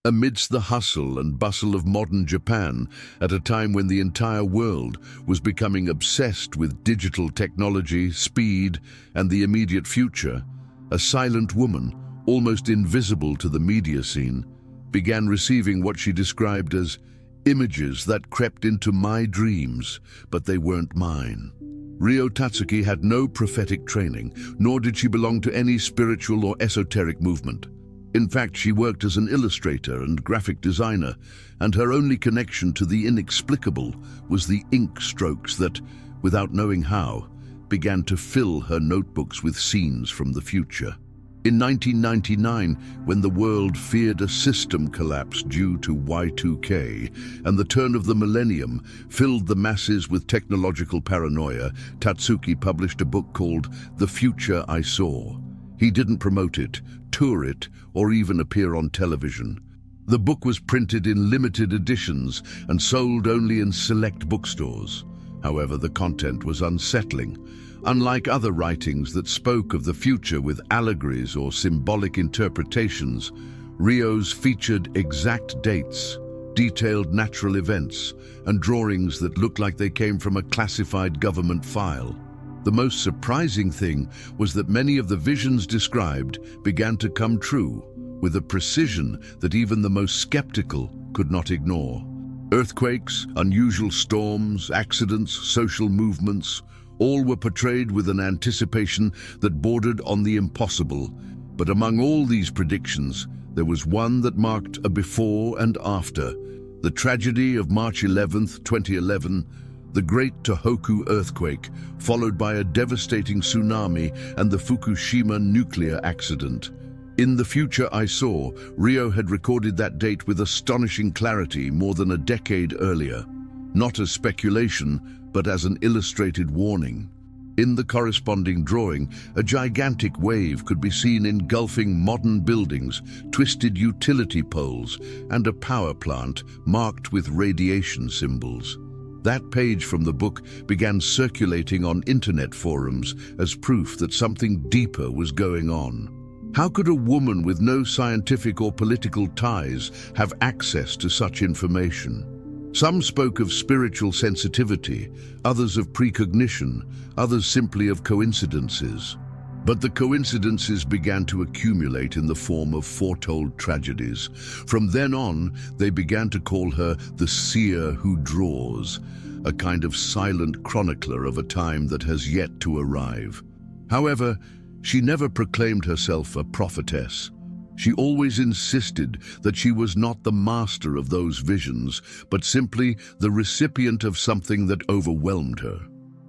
Amidst the hustle and bustle of modern Japan, at a time when the entire world was becoming obsessed with digital technology, speed, and the immediate future, a silent woman, almost invisible to the media scene, began receiving what she described as images that crept into my dreams, but they weren't mine. Ryo Tatsuki had no prophetic training, nor did she belong to any spiritual or esoteric movement. In fact, she worked as an illustrator and graphic designer, and her only connection to the inexplicable was the ink strokes that, without knowing how, began to fill her notebooks with scenes from the future. In 1999, when the world feared a system collapse due to Y2K, and the turn of the millennium filled the masses with technological paranoia, Tatsuki published a book called The Future I Saw. He didn't promote it, tour it, or even appear on television. The book was printed in limited editions and sold only in select bookstores. However, the content was unsettling. Unlike other writings that spoke of the future with allegories or symbolic interpretations, Ryo's featured exact dates, detailed natural events, and drawings that looked like they came from a classified government file. The most surprising thing was that many of the visions described began to come true, with a precision that even the most skeptical could not ignore. Earthquakes, unusual storms, accidents, social movements, all were portrayed with an anticipation that bordered on the impossible. But among all these predictions, there was one that marked a before and after. The tragedy of March 11th, 2011, the Great Tohoku earthquake, followed by a devastating tsunami and the Fukushima nuclear accident. In The Future I Saw, Ryo had recorded that date with astonishing clarity more than a decade earlier, not as speculation, but as an illustrated warning. In the corresponding drawing, a gigantic wave could be seen engulfing modern buildings, twisted utility poles, and a power plant marked with radiation symbols. That page from the book began circulating on internet forums as proof that something deeper was going on. How could a woman with no scientific or political ties have access to such information? Some spoke of spiritual sensitivity, others of precognition, others simply of coincidences. But the coincidences began to accumulate in the form of foretold tragedies. From then on, they began to call her the seer who draws, a kind of silent chronicler of a time that has yet to arrive. However, she never proclaimed herself a prophetess. She always insisted that she was not the master of those visions, but simply the recipient of something that overwhelmed her.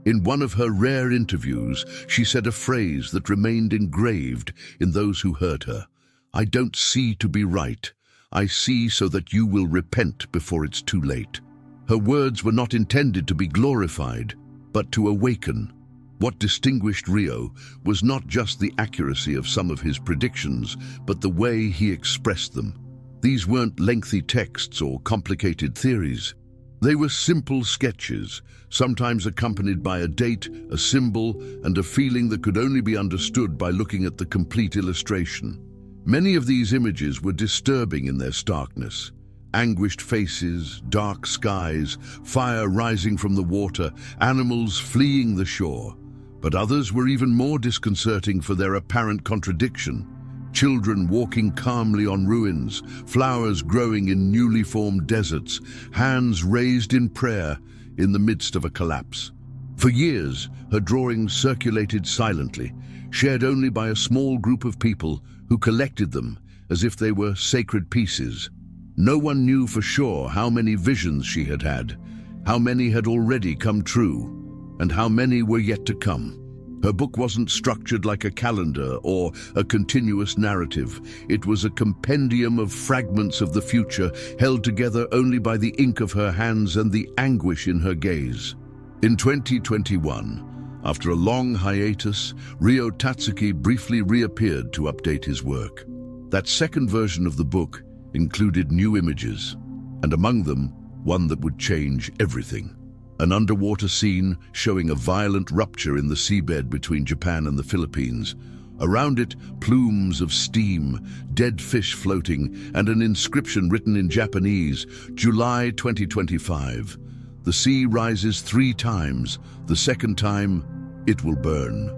In one of her rare interviews, she said a phrase that remained engraved in those who heard her. "I don't see to be right. I see so that you will repent before it's too late." Her words were not intended to be glorified, but to awaken. What distinguished Ryo was not just the accuracy of some of his predictions, but the way he expressed them. These weren't lengthy texts or complicated theories. They were simple sketches, sometimes accompanied by a date, a symbol, and a feeling that could only be understood by looking at the complete illustration. Many of these images were disturbing in their starkness. Anguished faces, dark skies, fire rising from the water, animals fleeing the shore. But others were even more disconcerting for their apparent contradiction. Children walking calmly on ruins, flowers growing in newly formed deserts, hands raised in prayer in the midst of a collapse. For years, her drawings circulated silently, shared only by a small group of people who collected them as if they were sacred pieces. No one knew for sure how many visions she had had, how many had already come true, and how many were yet to come. Her book wasn't structured like a calendar or a continuous narrative. It was a compendium of fragments of the future, held together only by the ink of her hands and the anguish in her gaze. In 2021, after a long hiatus, Ryo Tatsuki briefly reappeared to update his work. That second version of the book included new images, and among them, one that would change everything. An underwater scene showing a violent rupture in the seabed between Japan and the Philippines, Around it, plumes of steam, dead fish floating, and an inscription written in Japanese, July 2025. The sea rises 3 times. The second time, it will burn.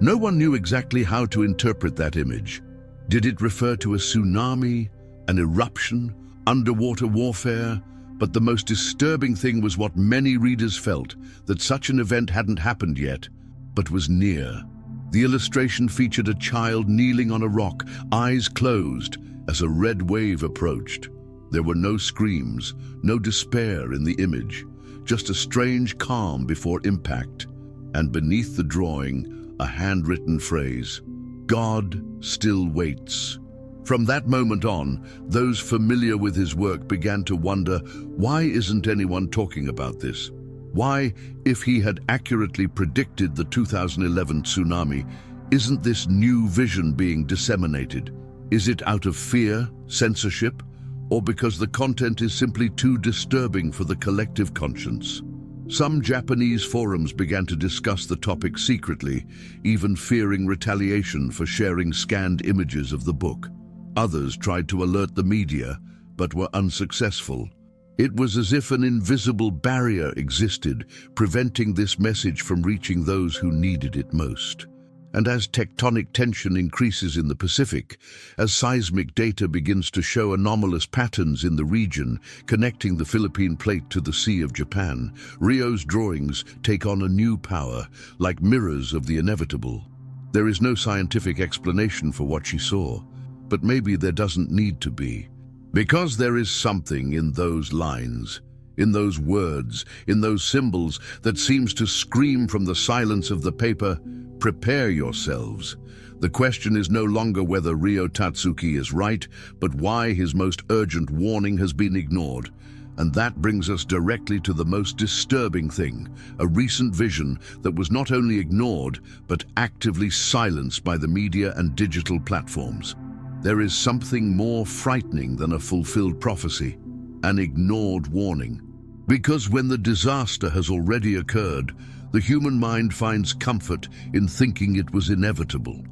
No one knew exactly how to interpret that image. Did it refer to a tsunami, an eruption, underwater warfare? But the most disturbing thing was what many readers felt, that such an event hadn't happened yet, but was near. The illustration featured a child kneeling on a rock, eyes closed, as a red wave approached. There were no screams, no despair in the image, just a strange calm before impact. And beneath the drawing, a handwritten phrase, "God still waits." From that moment on, those familiar with his work began to wonder, why isn't anyone talking about this? Why, if he had accurately predicted the 2011 tsunami, isn't this new vision being disseminated? Is it out of fear, censorship, or because the content is simply too disturbing for the collective conscience? Some Japanese forums began to discuss the topic secretly, even fearing retaliation for sharing scanned images of the book. Others tried to alert the media, but were unsuccessful. It was as if an invisible barrier existed, preventing this message from reaching those who needed it most. And as tectonic tension increases in the Pacific, as seismic data begins to show anomalous patterns in the region connecting the Philippine plate to the Sea of Japan, Rio's drawings take on a new power, like mirrors of the inevitable. There is no scientific explanation for what she saw, but maybe there doesn't need to be. Because there is something in those lines, in those words, in those symbols that seems to scream from the silence of the paper, prepare yourselves. The question is no longer whether Ryo Tatsuki is right, but why his most urgent warning has been ignored. And that brings us directly to the most disturbing thing, a recent vision that was not only ignored, but actively silenced by the media and digital platforms. There is something more frightening than a fulfilled prophecy, an ignored warning. Because when the disaster has already occurred, the human mind finds comfort in thinking it was inevitable.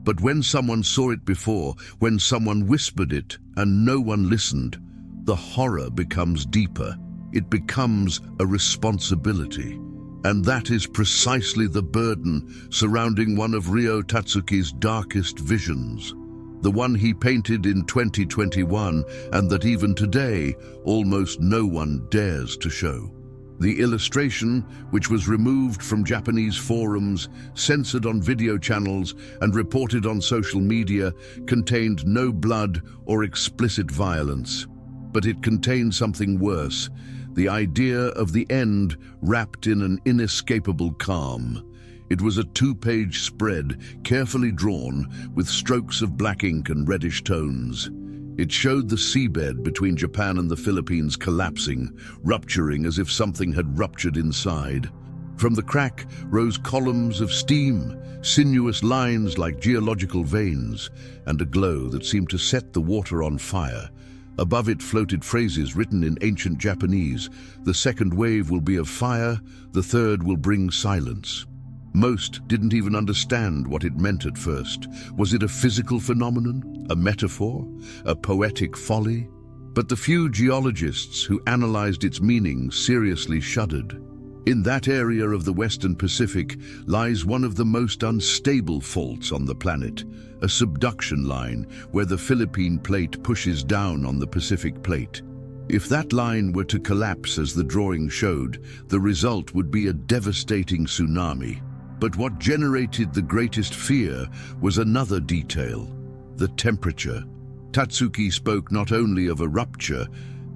But when someone saw it before, when someone whispered it and no one listened, the horror becomes deeper. It becomes a responsibility. And that is precisely the burden surrounding one of Ryo Tatsuki's darkest visions. The one he painted in 2021 and that even today almost no one dares to show. The illustration, which was removed from Japanese forums, censored on video channels and reported on social media, contained no blood or explicit violence. But it contained something worse, the idea of the end wrapped in an inescapable calm. It was a 2-page spread, carefully drawn, with strokes of black ink and reddish tones. It showed the seabed between Japan and the Philippines collapsing, rupturing as if something had ruptured inside. From the crack rose columns of steam, sinuous lines like geological veins, and a glow that seemed to set the water on fire. Above it floated phrases written in ancient Japanese. The second wave will be of fire, the third will bring silence. Most didn't even understand what it meant at first. Was it a physical phenomenon, a metaphor, a poetic folly? But the few geologists who analyzed its meaning seriously shuddered. In that area of the Western Pacific lies one of the most unstable faults on the planet, a subduction line where the Philippine plate pushes down on the Pacific plate. If that line were to collapse as the drawing showed, the result would be a devastating tsunami. But what generated the greatest fear was another detail, the temperature. Tatsuki spoke not only of a rupture,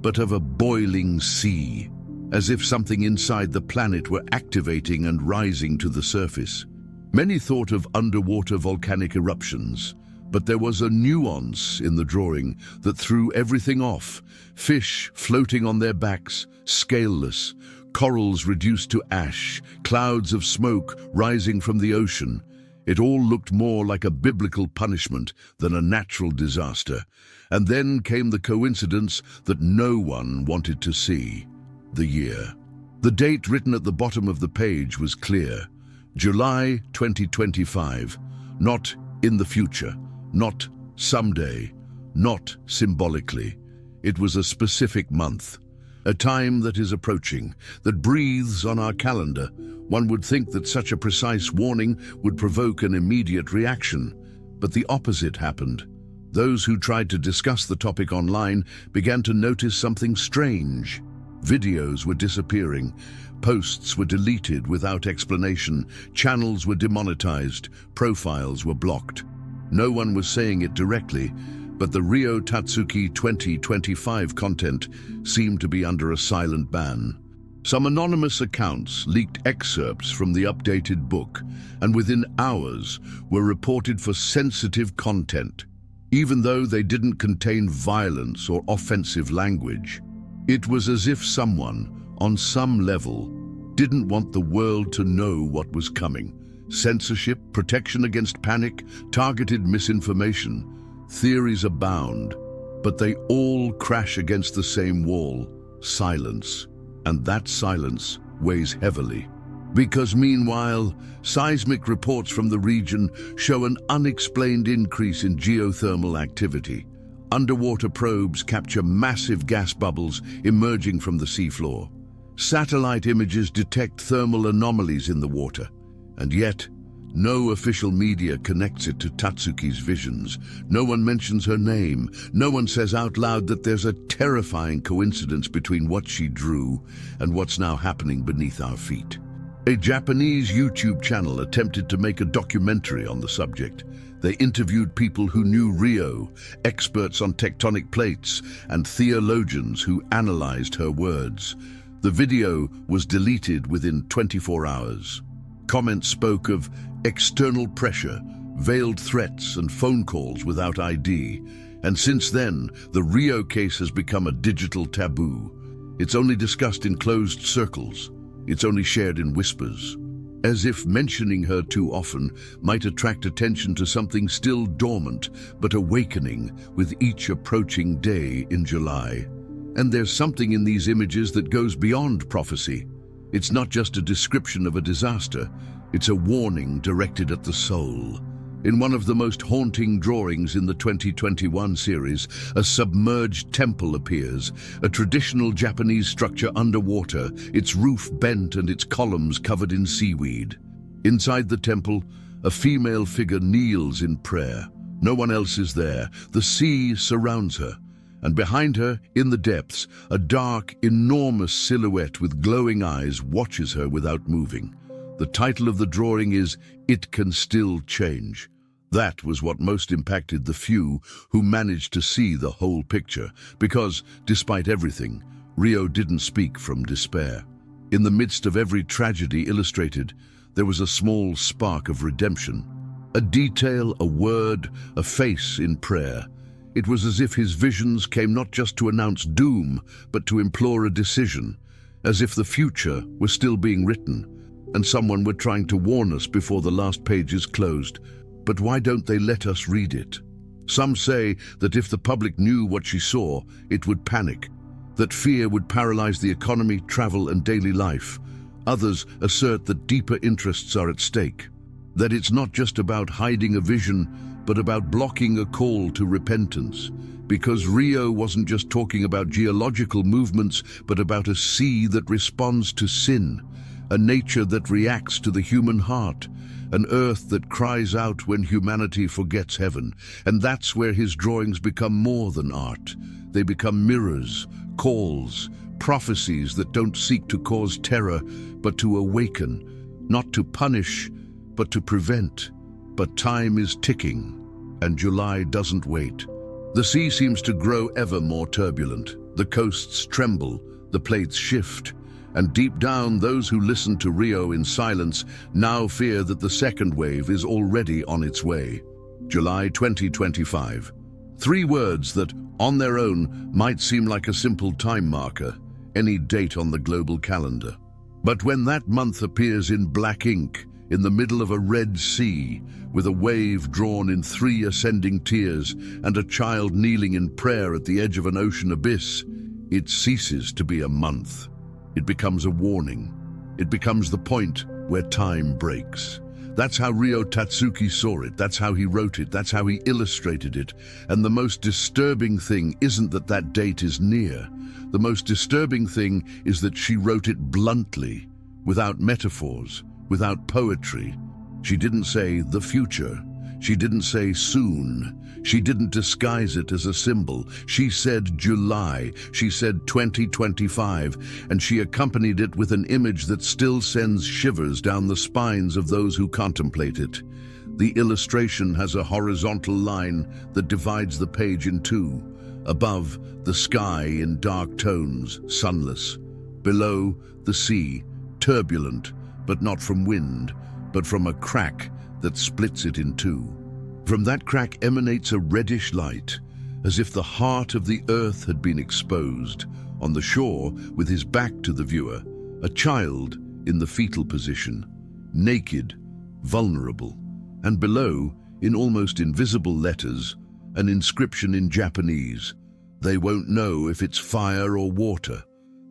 but of a boiling sea, as if something inside the planet were activating and rising to the surface. Many thought of underwater volcanic eruptions, but there was a nuance in the drawing that threw everything off. Fish floating on their backs, scaleless, corals reduced to ash, clouds of smoke rising from the ocean. It all looked more like a biblical punishment than a natural disaster. And then came the coincidence that no one wanted to see: the year. The date written at the bottom of the page was clear: July 2025, not In the future, not someday, not symbolically. It was a specific month, a time that is approaching, that breathes on our calendar. One would think that such a precise warning would provoke an immediate reaction, but the opposite happened. Those who tried to discuss the topic online began to notice something strange. Videos were disappearing, posts were deleted without explanation, channels were demonetized, profiles were blocked. No one was saying it directly, but the Rio Tatsuki 2025 content seemed to be under a silent ban. Some anonymous accounts leaked excerpts from the updated book, and within hours were reported for sensitive content, even though they didn't contain violence or offensive language. It was as if someone, on some level, didn't want the world to know what was coming. Censorship, protection against panic, targeted misinformation. Theories abound, but they all crash against the same wall: silence. And that silence weighs heavily. Because meanwhile, seismic reports from the region show an unexplained increase in geothermal activity. Underwater probes capture massive gas bubbles emerging from the seafloor. Satellite images detect thermal anomalies in the water, and yet no official media connects it to Tatsuki's visions. No one mentions her name. No one says out loud that there's a terrifying coincidence between what she drew and what's now happening beneath our feet. A Japanese YouTube channel attempted to make a documentary on the subject. They interviewed people who knew Rio, experts on tectonic plates, and theologians who analyzed her words. The video was deleted within 24 hours. Comments spoke of external pressure, veiled threats, and phone calls without ID. And since then, the Rio case has become a digital taboo. It's only discussed in closed circles. It's only shared in whispers, as if mentioning her too often might attract attention to something still dormant, but awakening with each approaching day in July. And there's something in these images that goes beyond prophecy. It's not just a description of a disaster, it's a warning directed at the soul. In one of the most haunting drawings in the 2021 series, a submerged temple appears, a traditional Japanese structure underwater, its roof bent and its columns covered in seaweed. Inside the temple, a female figure kneels in prayer. No one else is there. The sea surrounds her, and behind her, in the depths, a dark, enormous silhouette with glowing eyes watches her without moving. The title of the drawing is "It Can Still Change." That was what most impacted the few who managed to see the whole picture, because, despite everything, Rio didn't speak from despair. In the midst of every tragedy illustrated, there was a small spark of redemption. A detail, a word, a face in prayer. It was as if his visions came not just to announce doom, but to implore a decision, as if the future was still being written, and someone were trying to warn us before the last pages closed. But why don't they let us read it? Some say that if the public knew what she saw, it would panic, that fear would paralyze the economy, travel, and daily life. Others assert that deeper interests are at stake, that it's not just about hiding a vision, but about blocking a call to repentance. Because Rio wasn't just talking about geological movements, but about a sea that responds to sin, a nature that reacts to the human heart, an earth that cries out when humanity forgets heaven. And that's where his drawings become more than art. They become mirrors, calls, prophecies that don't seek to cause terror, but to awaken, not to punish, but to prevent. But time is ticking, and July doesn't wait. The sea seems to grow ever more turbulent. The coasts tremble, the plates shift, and deep down, those who listened to Rio in silence now fear that the second wave is already on its way. July 2025. 3 words that, on their own, might seem like a simple time marker, any date on the global calendar. But when that month appears in black ink, in the middle of a red sea, with a wave drawn in 3 ascending tiers and a child kneeling in prayer at the edge of an ocean abyss, it ceases to be a month. It becomes a warning. It becomes the point where time breaks. That's how Ryo Tatsuki saw it, that's how he wrote it, that's how he illustrated it. And the most disturbing thing isn't that that date is near. The most disturbing thing is that she wrote it bluntly, without metaphors, without poetry. She didn't say the future. She didn't say soon. She didn't disguise it as a symbol. She said July. She said 2025, and she accompanied it with an image that still sends shivers down the spines of those who contemplate it. The illustration has a horizontal line that divides the page in two. Above, the sky in dark tones, sunless. Below, the sea, turbulent, but not from wind, but from a crack that splits it in two. From that crack emanates a reddish light, as if the heart of the earth had been exposed. On the shore, with his back to the viewer, a child in the fetal position, naked, vulnerable, and below, in almost invisible letters, an inscription in Japanese. They won't know if it's fire or water.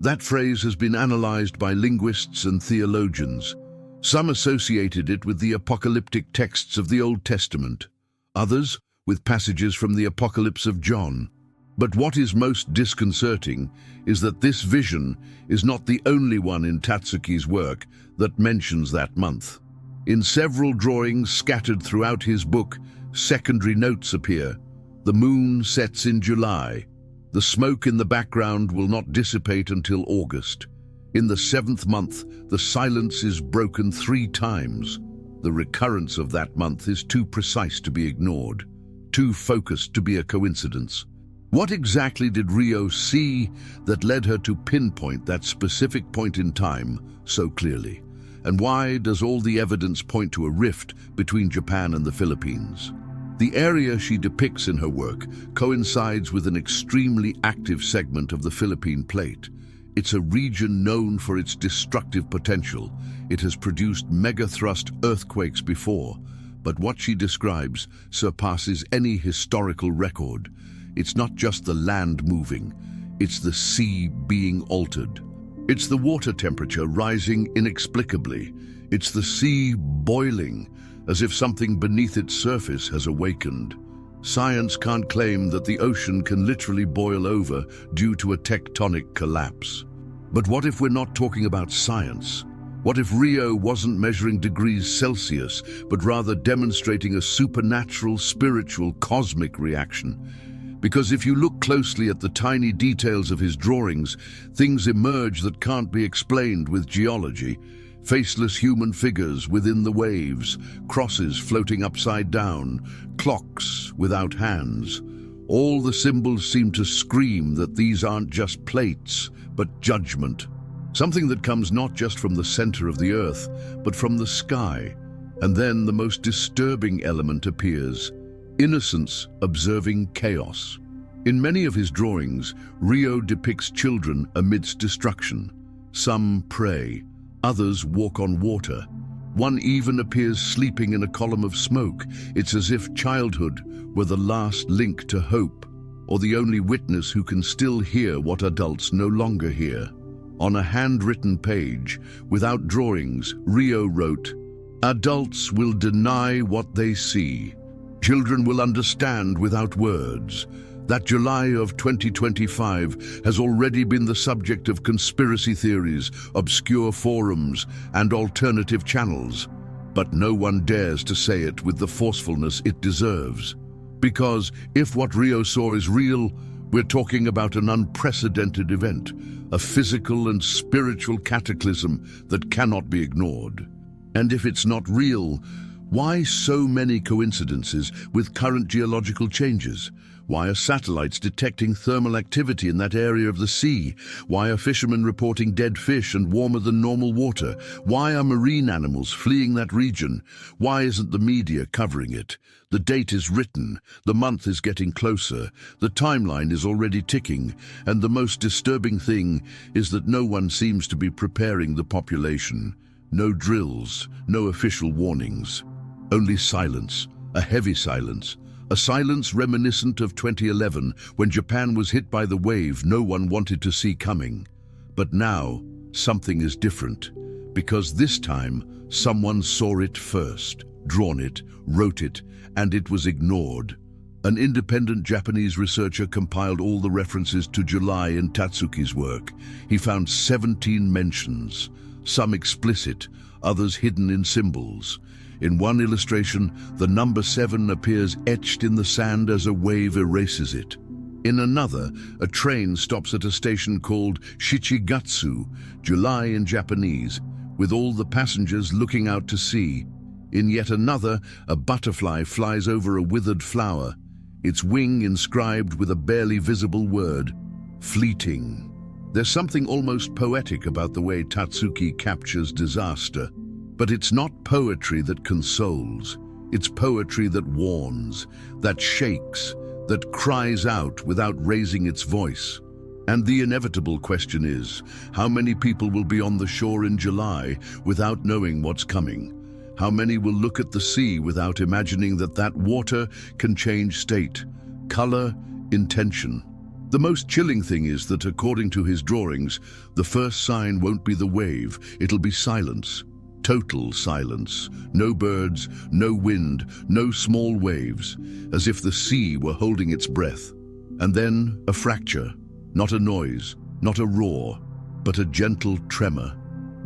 That phrase has been analyzed by linguists and theologians. Some associated it with the apocalyptic texts of the Old Testament, others with passages from the Apocalypse of John. But what is most disconcerting is that this vision is not the only one in Tatsuki's work that mentions that month. In several drawings scattered throughout his book, secondary notes appear. The moon sets in July. The smoke in the background will not dissipate until August. In the 7th month, the silence is broken 3 times. The recurrence of that month is too precise to be ignored, too focused to be a coincidence. What exactly did Ryo see that led her to pinpoint that specific point in time so clearly? And why does all the evidence point to a rift between Japan and the Philippines? The area she depicts in her work coincides with an extremely active segment of the Philippine Plate. It's a region known for its destructive potential. It has produced megathrust earthquakes before, but what she describes surpasses any historical record. It's not just the land moving, it's the sea being altered. It's the water temperature rising inexplicably. It's the sea boiling, as if something beneath its surface has awakened. Science can't claim that the ocean can literally boil over due to a tectonic collapse. But what if we're not talking about science? What if Ryo wasn't measuring degrees Celsius, but rather demonstrating a supernatural, spiritual, cosmic reaction? Because if you look closely at the tiny details of his drawings, things emerge that can't be explained with geology. Faceless human figures within the waves, crosses floating upside down, clocks without hands. All the symbols seem to scream that these aren't just plates, but judgment. Something that comes not just from the center of the earth, but from the sky. And then the most disturbing element appears: innocence observing chaos. In many of his drawings, Ryo depicts children amidst destruction. Some pray, others walk on water. One even appears sleeping in a column of smoke. It's as if childhood were the last link to hope, or the only witness who can still hear what adults no longer hear. On a handwritten page, without drawings, Ryo wrote, "Adults will deny what they see. Children will understand without words." That July of 2025 has already been the subject of conspiracy theories, obscure forums, and alternative channels. But no one dares to say it with the forcefulness it deserves. Because if what Ryo saw is real, we're talking about an unprecedented event, a physical and spiritual cataclysm that cannot be ignored. And if it's not real, why so many coincidences with current geological changes? Why are satellites detecting thermal activity in that area of the sea? Why are fishermen reporting dead fish and warmer than normal water? Why are marine animals fleeing that region? Why isn't the media covering it? The date is written, the month is getting closer, the timeline is already ticking, and the most disturbing thing is that no one seems to be preparing the population. No drills, no official warnings. Only silence, a heavy silence. A silence reminiscent of 2011, when Japan was hit by the wave no one wanted to see coming. But now, something is different, because this time, Someone saw it first, drawn it, wrote it, and it was ignored. An independent Japanese researcher compiled all the references to July in Tatsuki's work. He found 17 mentions, some explicit, others hidden in symbols. In one illustration, the number 7 appears etched in the sand as a wave erases it. In another, a train stops at a station called Shichigatsu, July in Japanese, with all the passengers looking out to sea. In yet another, a butterfly flies over a withered flower, its wing inscribed with a barely visible word, fleeting. There's something almost poetic about the way Tatsuki captures disaster. But it's not poetry that consoles. It's poetry that warns, that shakes, that cries out without raising its voice. And the inevitable question is, how many people will be on the shore in July without knowing what's coming? How many will look at the sea without imagining that that water can change state, color, intention? The most chilling thing is that, according to his drawings, the first sign won't be the wave, it'll be silence. Total silence. No birds, no wind, no small waves, as if the sea were holding its breath. And then a fracture, not a noise, not a roar, but a gentle tremor,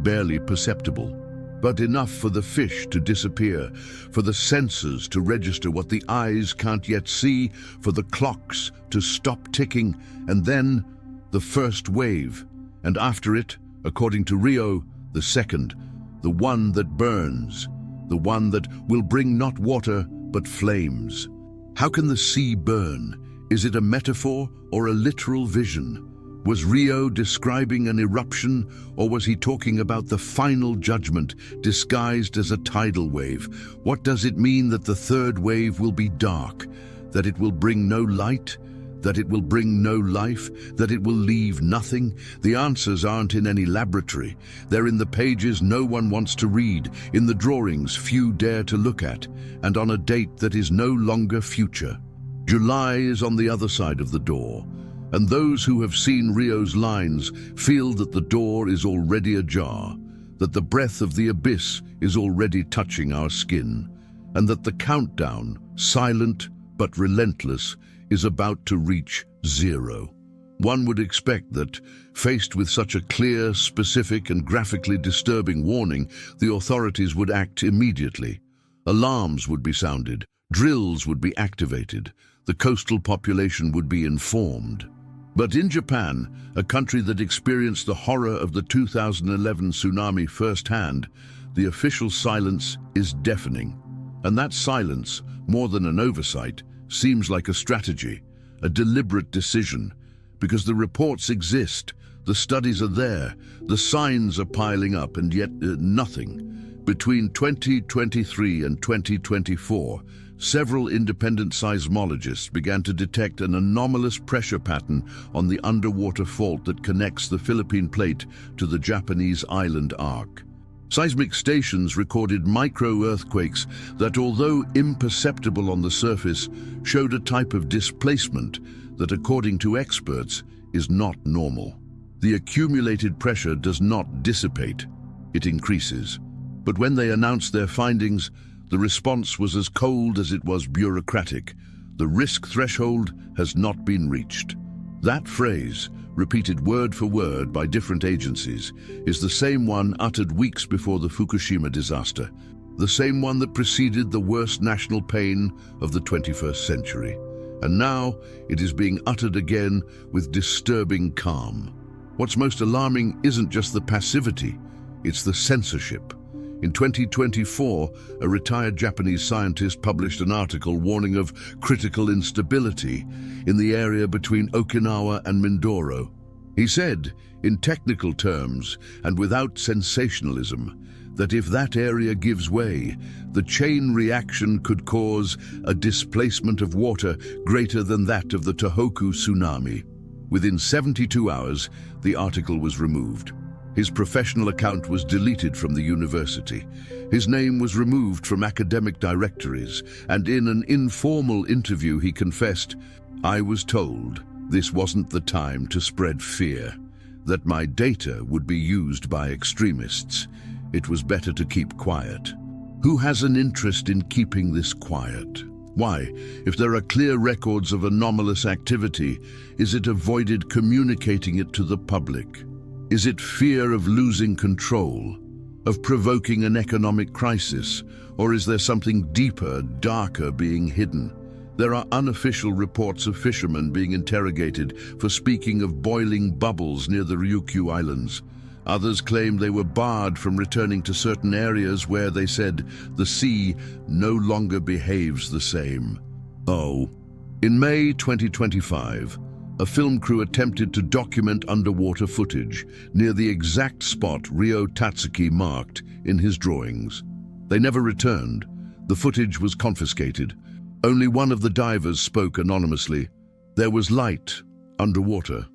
barely perceptible. But enough for the fish to disappear, for the senses to register what the eyes can't yet see, for the clocks to stop ticking, and then the first wave, and after it, according to Rio, the second, the one that burns, the one that will bring not water but flames. How can the sea burn? Is it a metaphor or a literal vision? Was Rio describing an eruption, or was he talking about the final judgment disguised as a tidal wave? What does it mean that the third wave will be dark? That it will bring no light? That it will bring no life? That it will leave nothing? The answers aren't in any laboratory. They're in the pages no one wants to read, in the drawings few dare to look at, and on a date that is no longer future. July is on the other side of the door, and those who have seen Rio's lines feel that the door is already ajar, that the breath of the abyss is already touching our skin, and that the countdown, silent but relentless, is about to reach zero. One would expect that, faced with such a clear, specific, and graphically disturbing warning, the authorities would act immediately. Alarms would be sounded, drills would be activated, the coastal population would be informed. But in Japan, a country that experienced the horror of the 2011 tsunami firsthand, the official silence is deafening. And that silence, more than an oversight, seems like a strategy, a deliberate decision, because the reports exist, the studies are there, the signs are piling up, and yet nothing. Between 2023 and 2024, several independent seismologists began to detect an anomalous pressure pattern on the underwater fault that connects the Philippine plate to the Japanese island arc. Seismic stations recorded micro-earthquakes that, although imperceptible on the surface, showed a type of displacement that, according to experts, is not normal. The accumulated pressure does not dissipate, it increases. But when they announced their findings, the response was as cold as it was bureaucratic. The risk threshold has not been reached. That phrase, repeated word for word by different agencies, is the same one uttered weeks before the Fukushima disaster, the same one that preceded the worst national pain of the 21st century. And now it is being uttered again with disturbing calm. What's most alarming isn't just the passivity, it's the censorship. In 2024, a retired Japanese scientist published an article warning of critical instability in the area between Okinawa and Mindoro. He said, in technical terms and without sensationalism, that if that area gives way, the chain reaction could cause a displacement of water greater than that of the Tohoku tsunami. Within 72 hours, the article was removed. His professional account was deleted from the university. His name was removed from academic directories, and in an informal interview he confessed, "I was told this wasn't the time to spread fear, that my data would be used by extremists. it was better to keep quiet. Who has an interest in keeping this quiet? Why, if there are clear records of anomalous activity, is it avoided communicating it to the public? Is it fear of losing control, of provoking an economic crisis, or is there something deeper, darker being hidden? There are unofficial reports of fishermen being interrogated for speaking of boiling bubbles near the Ryukyu Islands. Others claim they were barred from returning to certain areas where, they said, the sea no longer behaves the same. Oh. In May 2025, a film crew attempted to document underwater footage near the exact spot Ryo Tatsuki marked in his drawings. They never returned. The footage was confiscated. Only one of the divers spoke anonymously. There was light underwater,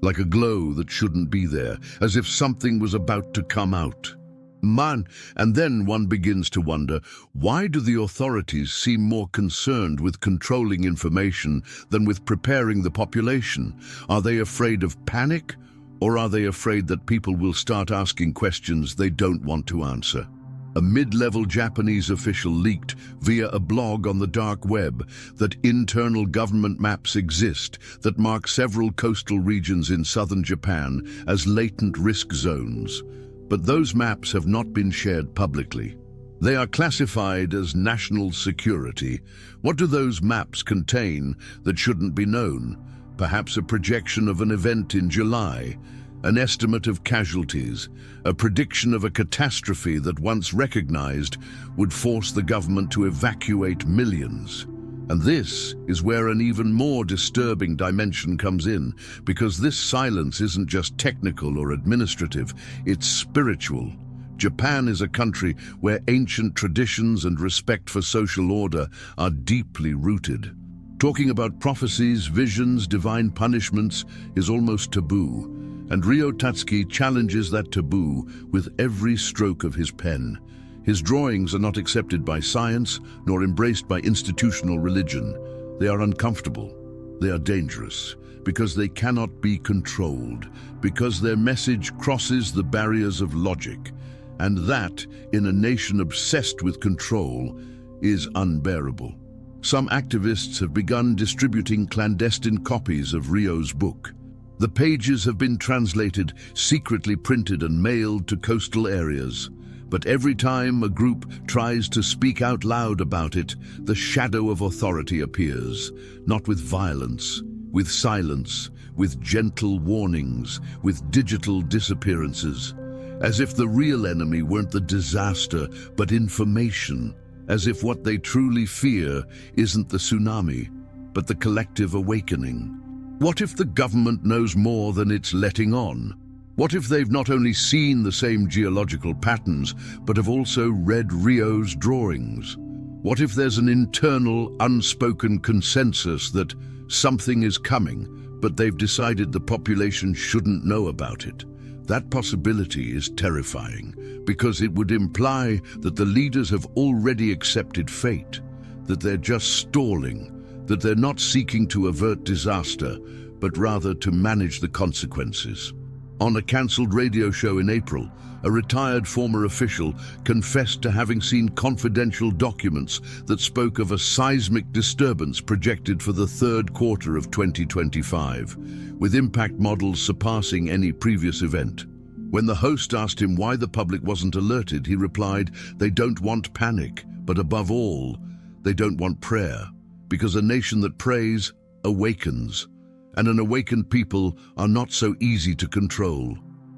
like a glow that shouldn't be there, as if something was about to come out. And then one begins to wonder, why do the authorities seem more concerned with controlling information than with preparing the population? Are they afraid of panic, or are they afraid that people will start asking questions they don't want to answer? A mid-level Japanese official leaked via a blog on the dark web that internal government maps exist that mark several coastal regions in southern Japan as latent risk zones. But those maps have not been shared publicly. They are classified as national security. What do those maps contain that shouldn't be known? Perhaps a projection of an event in July, an estimate of casualties, a prediction of a catastrophe that, once recognized, would force the government to evacuate millions. And this is where an even more disturbing dimension comes in, because this silence isn't just technical or administrative, it's spiritual. Japan is a country where ancient traditions and respect for social order are deeply rooted. Talking about prophecies, visions, divine punishments is almost taboo. And Ryo Tatsuki challenges that taboo with every stroke of his pen. His drawings are not accepted by science nor embraced by institutional religion. They are uncomfortable. They are dangerous because they cannot be controlled, because their message crosses the barriers of logic. And that, in a nation obsessed with control, is unbearable. Some activists have begun distributing clandestine copies of Ryo's book. The pages have been translated, secretly printed and mailed to coastal areas. But every time a group tries to speak out loud about it, the shadow of authority appears, not with violence, with silence, with gentle warnings, with digital disappearances. As if the real enemy weren't the disaster, but information. As if what they truly fear isn't the tsunami, but the collective awakening. What if the government knows more than it's letting on? What if they've not only seen the same geological patterns, but have also read Ryo's drawings? What if there's an internal, unspoken consensus that something is coming, but they've decided the population shouldn't know about it? That possibility is terrifying, because it would imply that the leaders have already accepted fate, that they're just stalling, that they're not seeking to avert disaster, but rather to manage the consequences. On a cancelled radio show in April, a retired former official confessed to having seen confidential documents that spoke of a seismic disturbance projected for the third quarter of 2025, with impact models surpassing any previous event. When the host asked him why the public wasn't alerted, he replied, "They don't want panic, but above all, they don't want prayer. Because a nation that prays awakens, and an awakened people are not so easy to control."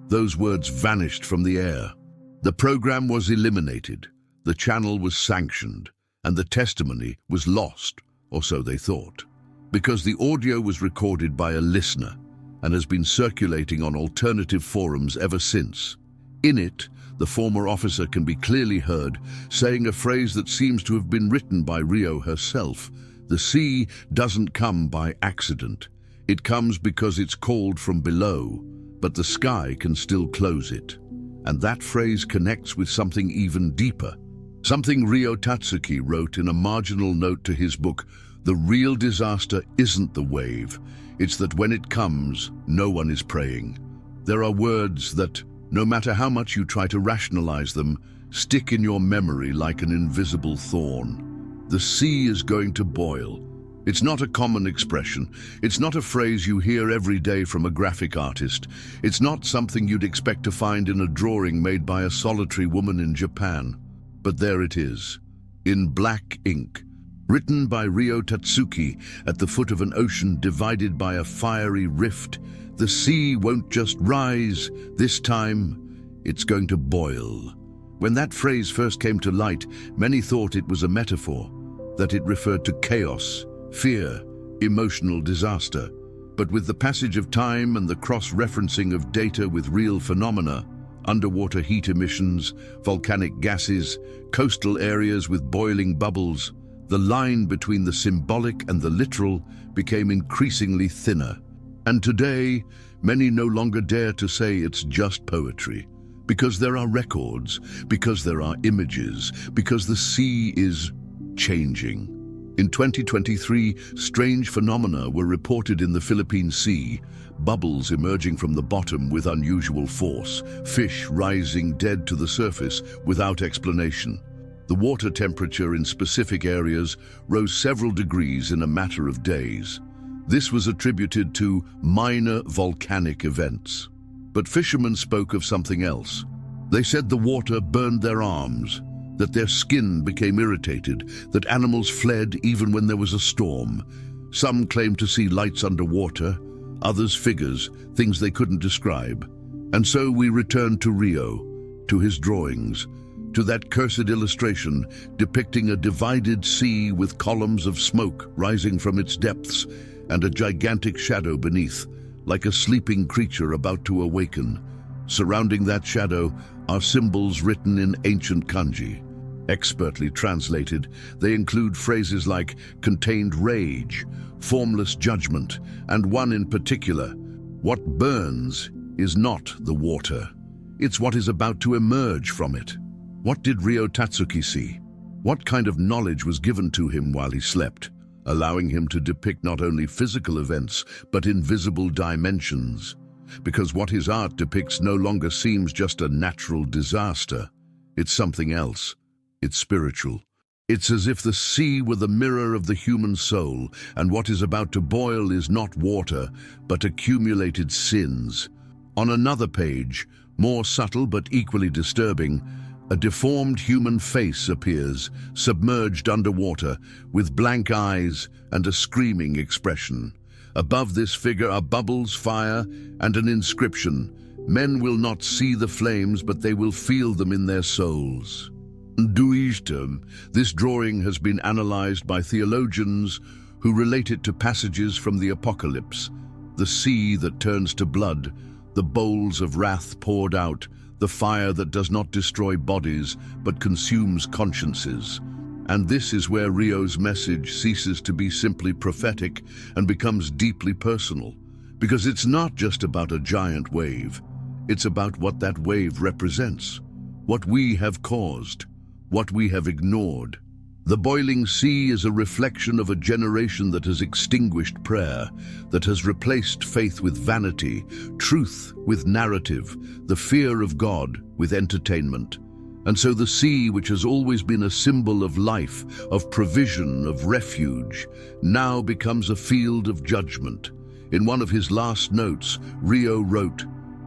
Those words vanished from the air. The program was eliminated, the channel was sanctioned, and the testimony was lost, or so they thought. Because the audio was recorded by a listener and has been circulating on alternative forums ever since. In it, the former officer can be clearly heard saying a phrase that seems to have been written by Ryo herself. The sea doesn't come by accident. It comes because it's called from below, but the sky can still close it. And that phrase connects with something even deeper. Something Ryo Tatsuki wrote in a marginal note to his book, "The real disaster isn't the wave. It's that when it comes, no one is praying." There are words that No matter how much you try to rationalize them, stick in your memory like an invisible thorn. The sea is going to boil. It's not a common expression. It's not a phrase you hear every day from a graphic artist. It's not something you'd expect to find in a drawing made by a solitary woman in Japan. But there it is, in black ink, written by Ryo Tatsuki at the foot of an ocean divided by a fiery rift. The sea won't just rise. This time, it's going to boil. When that phrase first came to light, many thought it was a metaphor, that it referred to chaos, fear, emotional disaster. But with the passage of time and the cross-referencing of data with real phenomena, underwater heat emissions, volcanic gases, coastal areas with boiling bubbles, the line between the symbolic and the literal became increasingly thinner. And today, many no longer dare to say it's just poetry, because there are records, because there are images, because the sea is changing. In 2023, strange phenomena were reported in the Philippine Sea, bubbles emerging from the bottom with unusual force, fish rising dead to the surface without explanation. The water temperature in specific areas rose several degrees in a matter of days. This was attributed to minor volcanic events. But fishermen spoke of something else. They said the water burned their arms, that their skin became irritated, that animals fled even when there was a storm. Some claimed to see lights underwater, others figures, things they couldn't describe. And so we returned to Rio, to his drawings, to that cursed illustration depicting a divided sea with columns of smoke rising from its depths and a gigantic shadow beneath, like a sleeping creature about to awaken. Surrounding that shadow are symbols written in ancient kanji. Expertly translated, they include phrases like contained rage, formless judgment, and one in particular: what burns is not the water. It's what is about to emerge from it. What did Ryo Tatsuki see? What kind of knowledge was given to him while he slept, allowing him to depict not only physical events, but invisible dimensions? Because what his art depicts no longer seems just a natural disaster. It's something else. It's spiritual. It's as if the sea were the mirror of the human soul, and what is about to boil is not water, but accumulated sins. On another page, more subtle but equally disturbing, a deformed human face appears, submerged underwater, with blank eyes and a screaming expression. Above this figure are bubbles, fire, and an inscription: men will not see the flames, but they will feel them in their souls. This drawing has been analyzed by theologians who relate it to passages from the Apocalypse: the sea that turns to blood, the bowls of wrath poured out, the fire that does not destroy bodies but consumes consciences. And this is where Ryo's message ceases to be simply prophetic and becomes deeply personal, because it's not just about a giant wave. It's about what that wave represents, what we have caused, what we have ignored. The boiling sea is a reflection of a generation that has extinguished prayer, that has replaced faith with vanity, truth with narrative, the fear of God with entertainment. And so the sea, which has always been a symbol of life, of provision, of refuge, now becomes a field of judgment. In one of his last notes, Ryo wrote,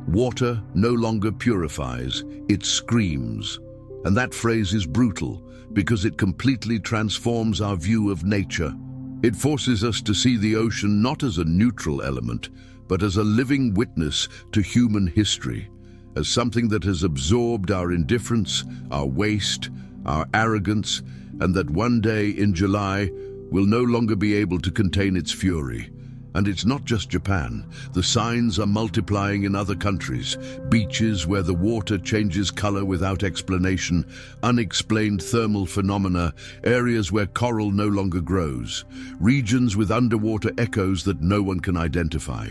"Water no longer purifies, it screams." And that phrase is brutal, because it completely transforms our view of nature. It forces us to see the ocean not as a neutral element, but as a living witness to human history, as something that has absorbed our indifference, our waste, our arrogance, and that one day in July will no longer be able to contain its fury. And it's not just Japan. The signs are multiplying in other countries. Beaches where the water changes color without explanation, unexplained thermal phenomena, areas where coral no longer grows, regions with underwater echoes that no one can identify.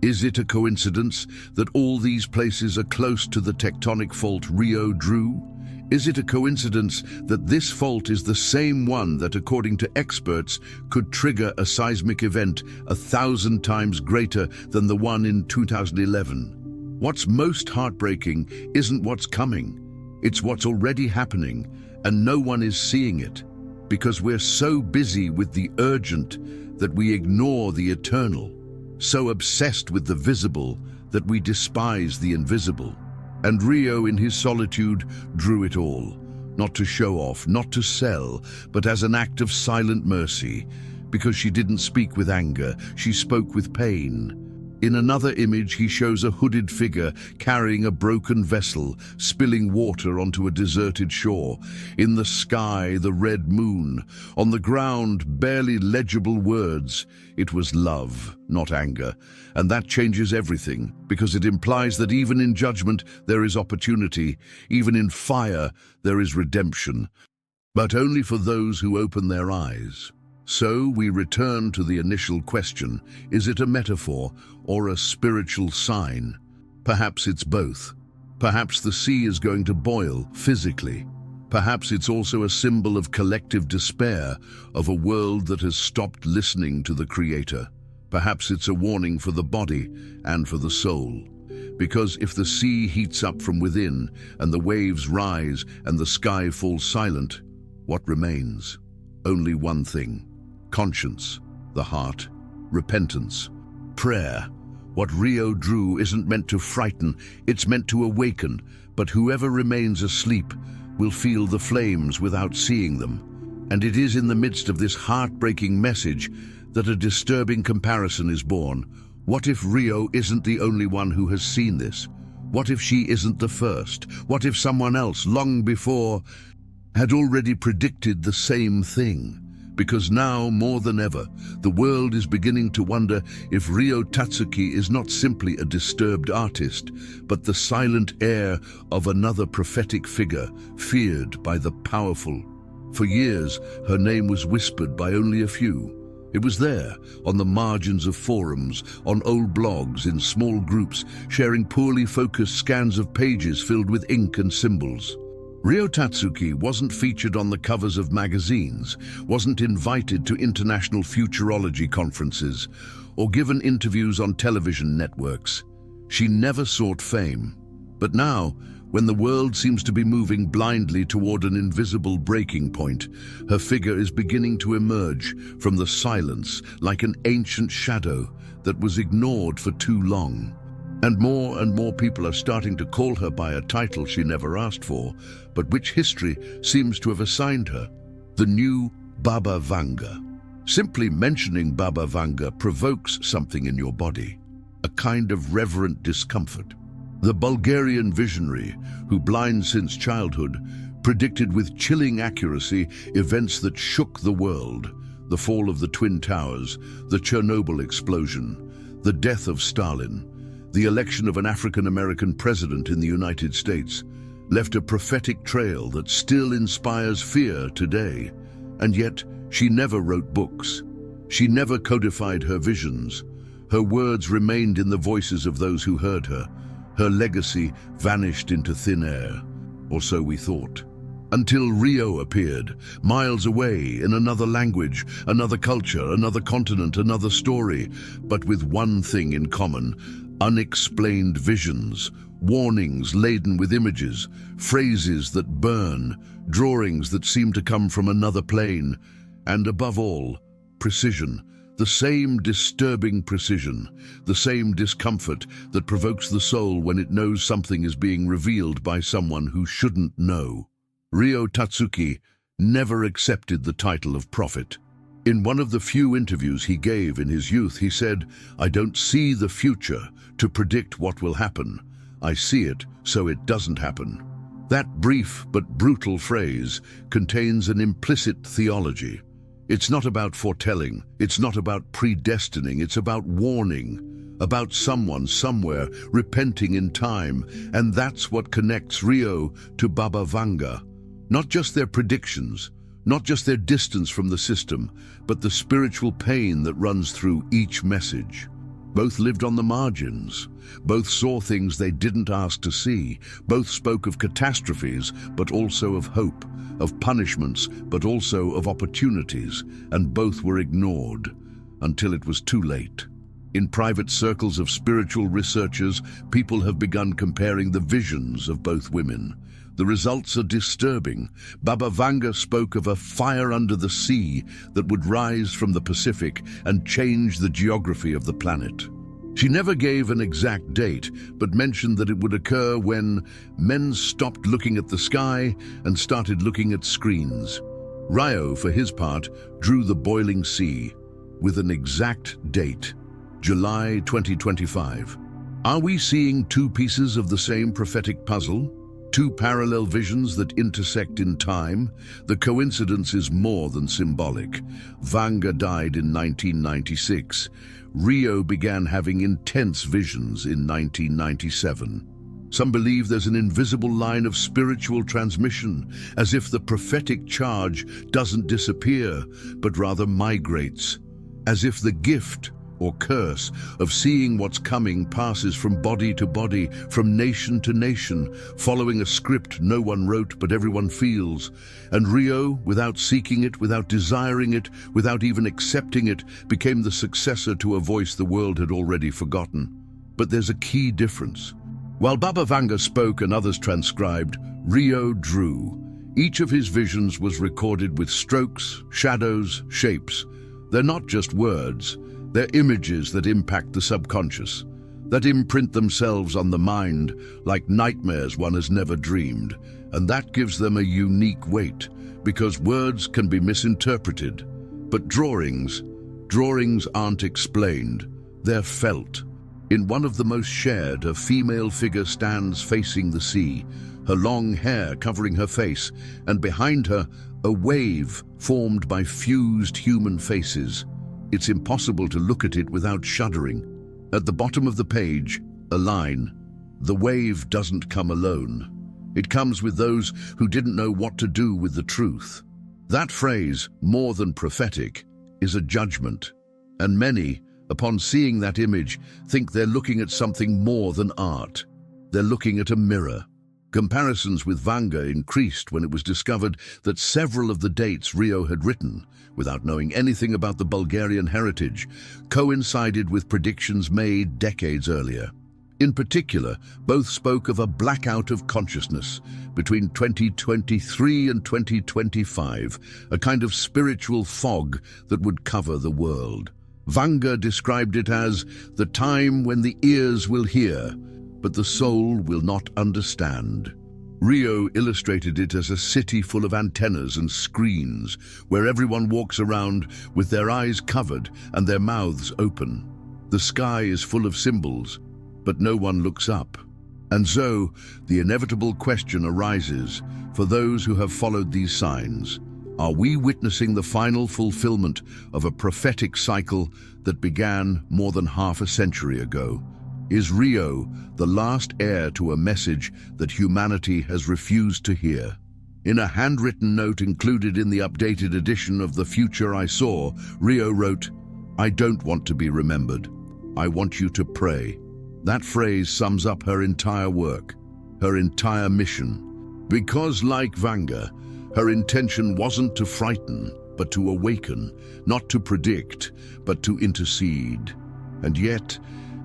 Is it a coincidence that all these places are close to the tectonic fault Ryo drew? Is it a coincidence that this fault is the same one that, according to experts, could trigger a seismic event 1,000 times greater than the one in 2011? What's most heartbreaking isn't what's coming, it's what's already happening, and no one is seeing it, because we're so busy with the urgent that we ignore the eternal, so obsessed with the visible that we despise the invisible. And Rio, in his solitude, drew it all, not to show off, not to sell, but as an act of silent mercy, because she didn't speak with anger, she spoke with pain. In another image, he shows a hooded figure carrying a broken vessel, spilling water onto a deserted shore. In the sky, the red moon. On the ground, barely legible words. It was love, not anger. And that changes everything, because it implies that even in judgment, there is opportunity. Even in fire, there is redemption. But only for those who open their eyes. So we return to the initial question, is it a metaphor or a spiritual sign? Perhaps it's both. Perhaps the sea is going to boil physically. Perhaps it's also a symbol of collective despair, of a world that has stopped listening to the Creator. Perhaps it's a warning for the body and for the soul. Because if the sea heats up from within, and the waves rise, and the sky falls silent, what remains? Only one thing. Conscience, the heart, repentance, prayer. What Rio drew isn't meant to frighten, it's meant to awaken, but whoever remains asleep will feel the flames without seeing them. And it is in the midst of this heartbreaking message that a disturbing comparison is born. What if Rio isn't the only one who has seen this? What if she isn't the first? What if someone else, long before, had already predicted the same thing? Because now, more than ever, the world is beginning to wonder if Rio Tatsuki is not simply a disturbed artist, but the silent heir of another prophetic figure, feared by the powerful. For years, her name was whispered by only a few. It was there, on the margins of forums, on old blogs, in small groups, sharing poorly focused scans of pages filled with ink and symbols. Rio Tatsuki wasn't featured on the covers of magazines, wasn't invited to international futurology conferences, or given interviews on television networks. She never sought fame. But now, when the world seems to be moving blindly toward an invisible breaking point, her figure is beginning to emerge from the silence like an ancient shadow that was ignored for too long. And more people are starting to call her by a title she never asked for, but which history seems to have assigned her: the new Baba Vanga. Simply mentioning Baba Vanga provokes something in your body, a kind of reverent discomfort. The Bulgarian visionary, who blind since childhood, predicted with chilling accuracy events that shook the world: the fall of the Twin Towers, the Chernobyl explosion, the death of Stalin. The election of an African-American president in the United States left a prophetic trail that still inspires fear today. And yet, she never wrote books. She never codified her visions. Her words remained in the voices of those who heard her. Her legacy vanished into thin air, or so we thought. Until Rio appeared, miles away, in another language, another culture, another continent, another story, but with one thing in common: unexplained visions, warnings laden with images, phrases that burn, drawings that seem to come from another plane, and above all, precision, the same disturbing precision, the same discomfort that provokes the soul when it knows something is being revealed by someone who shouldn't know. Rio Tatsuki never accepted the title of prophet. In one of the few interviews he gave in his youth, he said, "I don't see the future to predict what will happen. I see it so it doesn't happen." That brief but brutal phrase contains an implicit theology. It's not about foretelling, it's not about predestining, it's about warning, about someone somewhere repenting in time, and that's what connects Rio to Baba Vanga. Not just their predictions, not just their distance from the system, but the spiritual pain that runs through each message. Both lived on the margins. Both saw things they didn't ask to see. Both spoke of catastrophes, but also of hope, of punishments, but also of opportunities, and both were ignored until it was too late. In private circles of spiritual researchers, people have begun comparing the visions of both women. The results are disturbing. Baba Vanga spoke of a fire under the sea that would rise from the Pacific and change the geography of the planet. She never gave an exact date, but mentioned that it would occur when men stopped looking at the sky and started looking at screens. Rio, for his part, drew the boiling sea with an exact date, July 2025. Are we seeing two pieces of the same prophetic puzzle? Two parallel visions that intersect in time? The coincidence is more than symbolic. Vanga died in 1996. Rio began having intense visions in 1997. Some believe there's an invisible line of spiritual transmission, as if the prophetic charge doesn't disappear, but rather migrates. As if the gift or curse of seeing what's coming passes from body to body, from nation to nation, following a script no one wrote but everyone feels. And Rio, without seeking it, without desiring it, without even accepting it, became the successor to a voice the world had already forgotten. But there's a key difference. While Baba Vanga spoke and others transcribed, Rio drew. Each of his visions was recorded with strokes, shadows, shapes. They're not just words. They're images that impact the subconscious, that imprint themselves on the mind like nightmares one has never dreamed. And that gives them a unique weight, because words can be misinterpreted. But drawings aren't explained, they're felt. In one of the most shared, a female figure stands facing the sea, her long hair covering her face, and behind her, a wave formed by fused human faces. It's impossible to look at it without shuddering. At the bottom of the page, a line: "The wave doesn't come alone. It comes with those who didn't know what to do with the truth." That phrase, more than prophetic, is a judgment. And many, upon seeing that image, think they're looking at something more than art. They're looking at a mirror. Comparisons with Vanga increased when it was discovered that several of the dates Rio had written, without knowing anything about the Bulgarian heritage, coincided with predictions made decades earlier. In particular, both spoke of a blackout of consciousness between 2023 and 2025, a kind of spiritual fog that would cover the world. Vanga described it as the time when the ears will hear, but the soul will not understand. Rio illustrated it as a city full of antennas and screens, where everyone walks around with their eyes covered and their mouths open. The sky is full of symbols, but no one looks up. And so, the inevitable question arises for those who have followed these signs. Are we witnessing the final fulfillment of a prophetic cycle that began more than half a century ago? Is Rio the last heir to a message that humanity has refused to hear? In a handwritten note included in the updated edition of The Future I Saw, Rio wrote, "I don't want to be remembered. I want you to pray." That phrase sums up her entire work, her entire mission. Because, like Vanga, her intention wasn't to frighten, but to awaken, not to predict, but to intercede. And yet,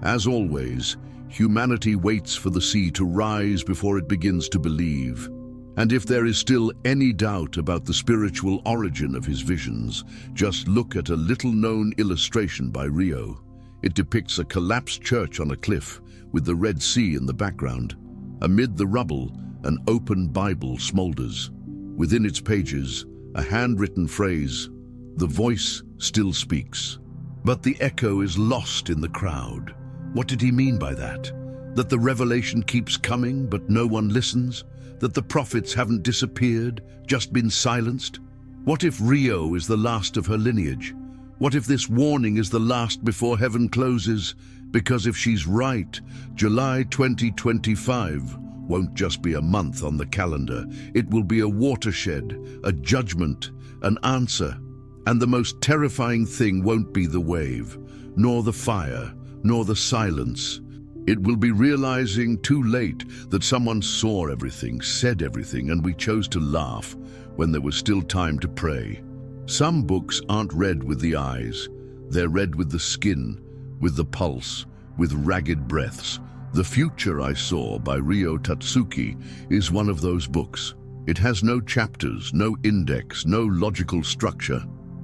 as always, humanity waits for the sea to rise before it begins to believe. And if there is still any doubt about the spiritual origin of his visions, just look at a little-known illustration by Rio. It depicts a collapsed church on a cliff, with the Red Sea in the background. Amid the rubble, an open Bible smolders. Within its pages, a handwritten phrase, "The voice still speaks." But the echo is lost in the crowd. What did he mean by that? That the revelation keeps coming, but no one listens? That the prophets haven't disappeared, just been silenced? What if Rio is the last of her lineage? What if this warning is the last before heaven closes? Because if she's right, July 2025 won't just be a month on the calendar. It will be a watershed, a judgment, an answer. And the most terrifying thing won't be the wave, nor the fire, nor the silence. It will be realizing too late that someone saw everything, said everything, and we chose to laugh when there was still time to pray. Some books aren't read with the eyes, they're read with the skin, with the pulse, with ragged breaths. The Future I Saw by Ryo Tatsuki is one of those books. It has no chapters, no index, no logical structure.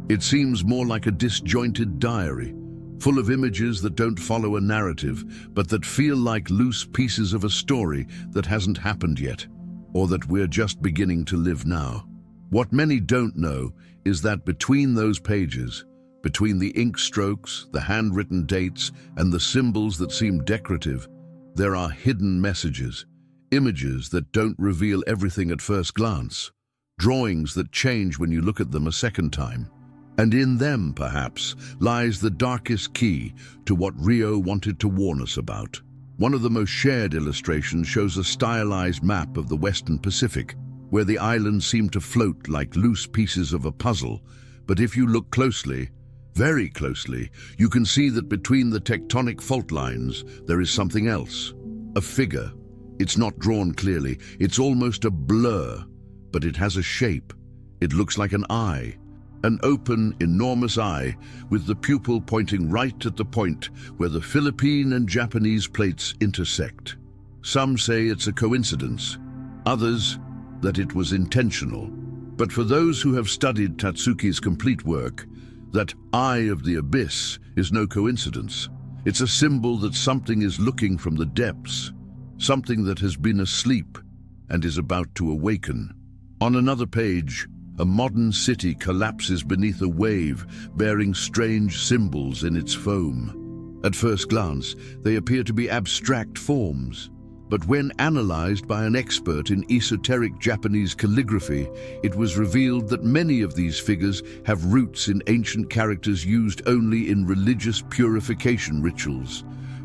It seems more like a disjointed diary, full of images that don't follow a narrative, but that feel like loose pieces of a story that hasn't happened yet, or that we're just beginning to live now. What many don't know is that between those pages, between the ink strokes, the handwritten dates, and the symbols that seem decorative, there are hidden messages, images that don't reveal everything at first glance, drawings that change when you look at them a second time. And in them, perhaps, lies the darkest key to what Ryo wanted to warn us about. One of the most shared illustrations shows a stylized map of the Western Pacific, where the islands seem to float like loose pieces of a puzzle. But if you look closely, very closely, you can see that between the tectonic fault lines, there is something else. A figure. It's not drawn clearly. It's almost a blur, but it has a shape. It looks like an eye. An open, enormous eye with the pupil pointing right at the point where the Philippine and Japanese plates intersect. Some say it's a coincidence, others that it was intentional. But for those who have studied Tatsuki's complete work, that eye of the abyss is no coincidence. It's a symbol that something is looking from the depths, something that has been asleep and is about to awaken. On another page, a modern city collapses beneath a wave bearing strange symbols in its foam. At first glance, they appear to be abstract forms, but when analyzed by an expert in esoteric Japanese calligraphy, it was revealed that many of these figures have roots in ancient characters used only in religious purification rituals.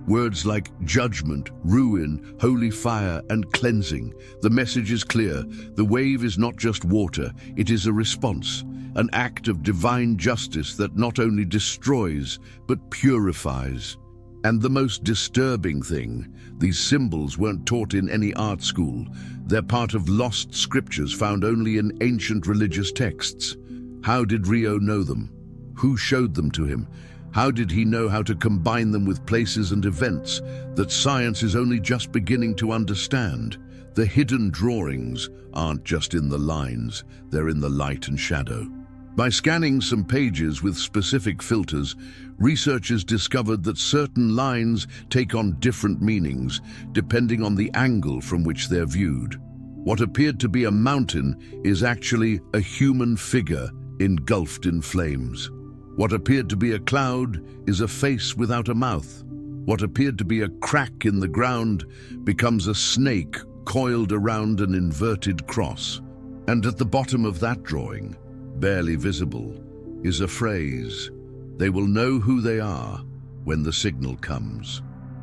Words like judgment, ruin, holy fire, and cleansing. The message is clear. The wave is not just water, it is a response, an act of divine justice that not only destroys, but purifies. And the most disturbing thing, these symbols weren't taught in any art school. They're part of lost scriptures found only in ancient religious texts. How did Ryo know them? Who showed them to him? How did he know how to combine them with places and events that science is only just beginning to understand? The hidden drawings aren't just in the lines, they're in the light and shadow. By scanning some pages with specific filters, researchers discovered that certain lines take on different meanings depending on the angle from which they're viewed. What appeared to be a mountain is actually a human figure engulfed in flames. What appeared to be a cloud is a face without a mouth. What appeared to be a crack in the ground becomes a snake coiled around an inverted cross. And at the bottom of that drawing, barely visible, is a phrase: "They will know who they are when the signal comes."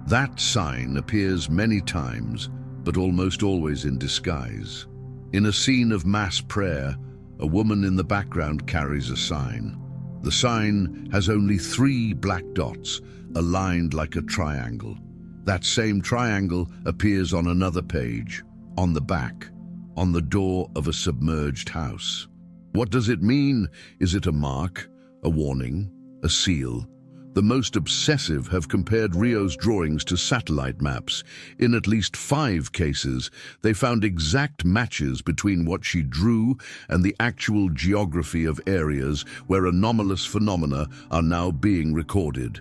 That sign appears many times, but almost always in disguise. In a scene of mass prayer, a woman in the background carries a sign. The sign has only 3 black dots, aligned like a triangle. That same triangle appears on another page, on the back, on the door of a submerged house. What does it mean? Is it a mark, a warning, a seal? The most obsessive have compared Ryo's drawings to satellite maps. In at least 5 cases, they found exact matches between what she drew and the actual geography of areas where anomalous phenomena are now being recorded.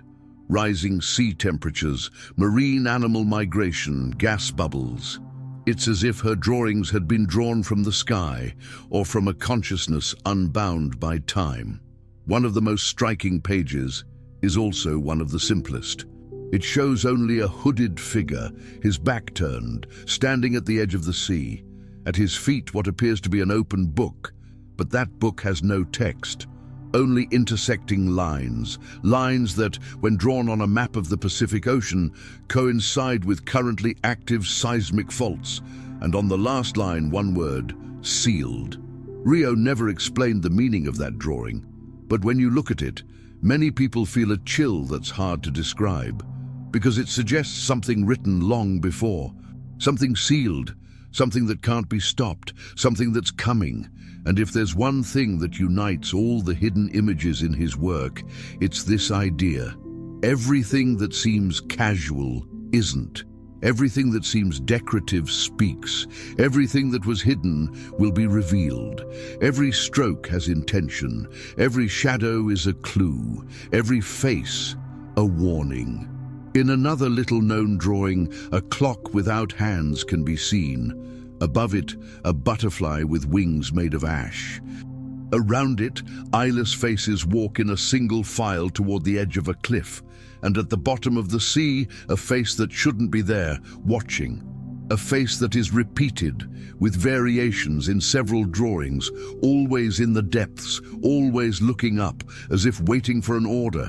Rising sea temperatures, marine animal migration, gas bubbles. It's as if her drawings had been drawn from the sky or from a consciousness unbound by time. One of the most striking pages is also one of the simplest. It shows only a hooded figure, his back turned, standing at the edge of the sea. At his feet, what appears to be an open book, but that book has no text, only intersecting lines, lines that, when drawn on a map of the Pacific Ocean, coincide with currently active seismic faults, and on the last line, one word: sealed. Ryo never explained the meaning of that drawing, but when you look at it, many people feel a chill that's hard to describe, because it suggests something written long before, something sealed, something that can't be stopped, something that's coming. And if there's one thing that unites all the hidden images in his work, it's this idea. Everything that seems casual isn't. Everything that seems decorative speaks. Everything that was hidden will be revealed. Every stroke has intention. Every shadow is a clue. Every face, a warning. In another little-known drawing, a clock without hands can be seen. Above it, a butterfly with wings made of ash. Around it, eyeless faces walk in a single file toward the edge of a cliff. And at the bottom of the sea, a face that shouldn't be there, watching. A face that is repeated, with variations in several drawings, always in the depths, always looking up, as if waiting for an order.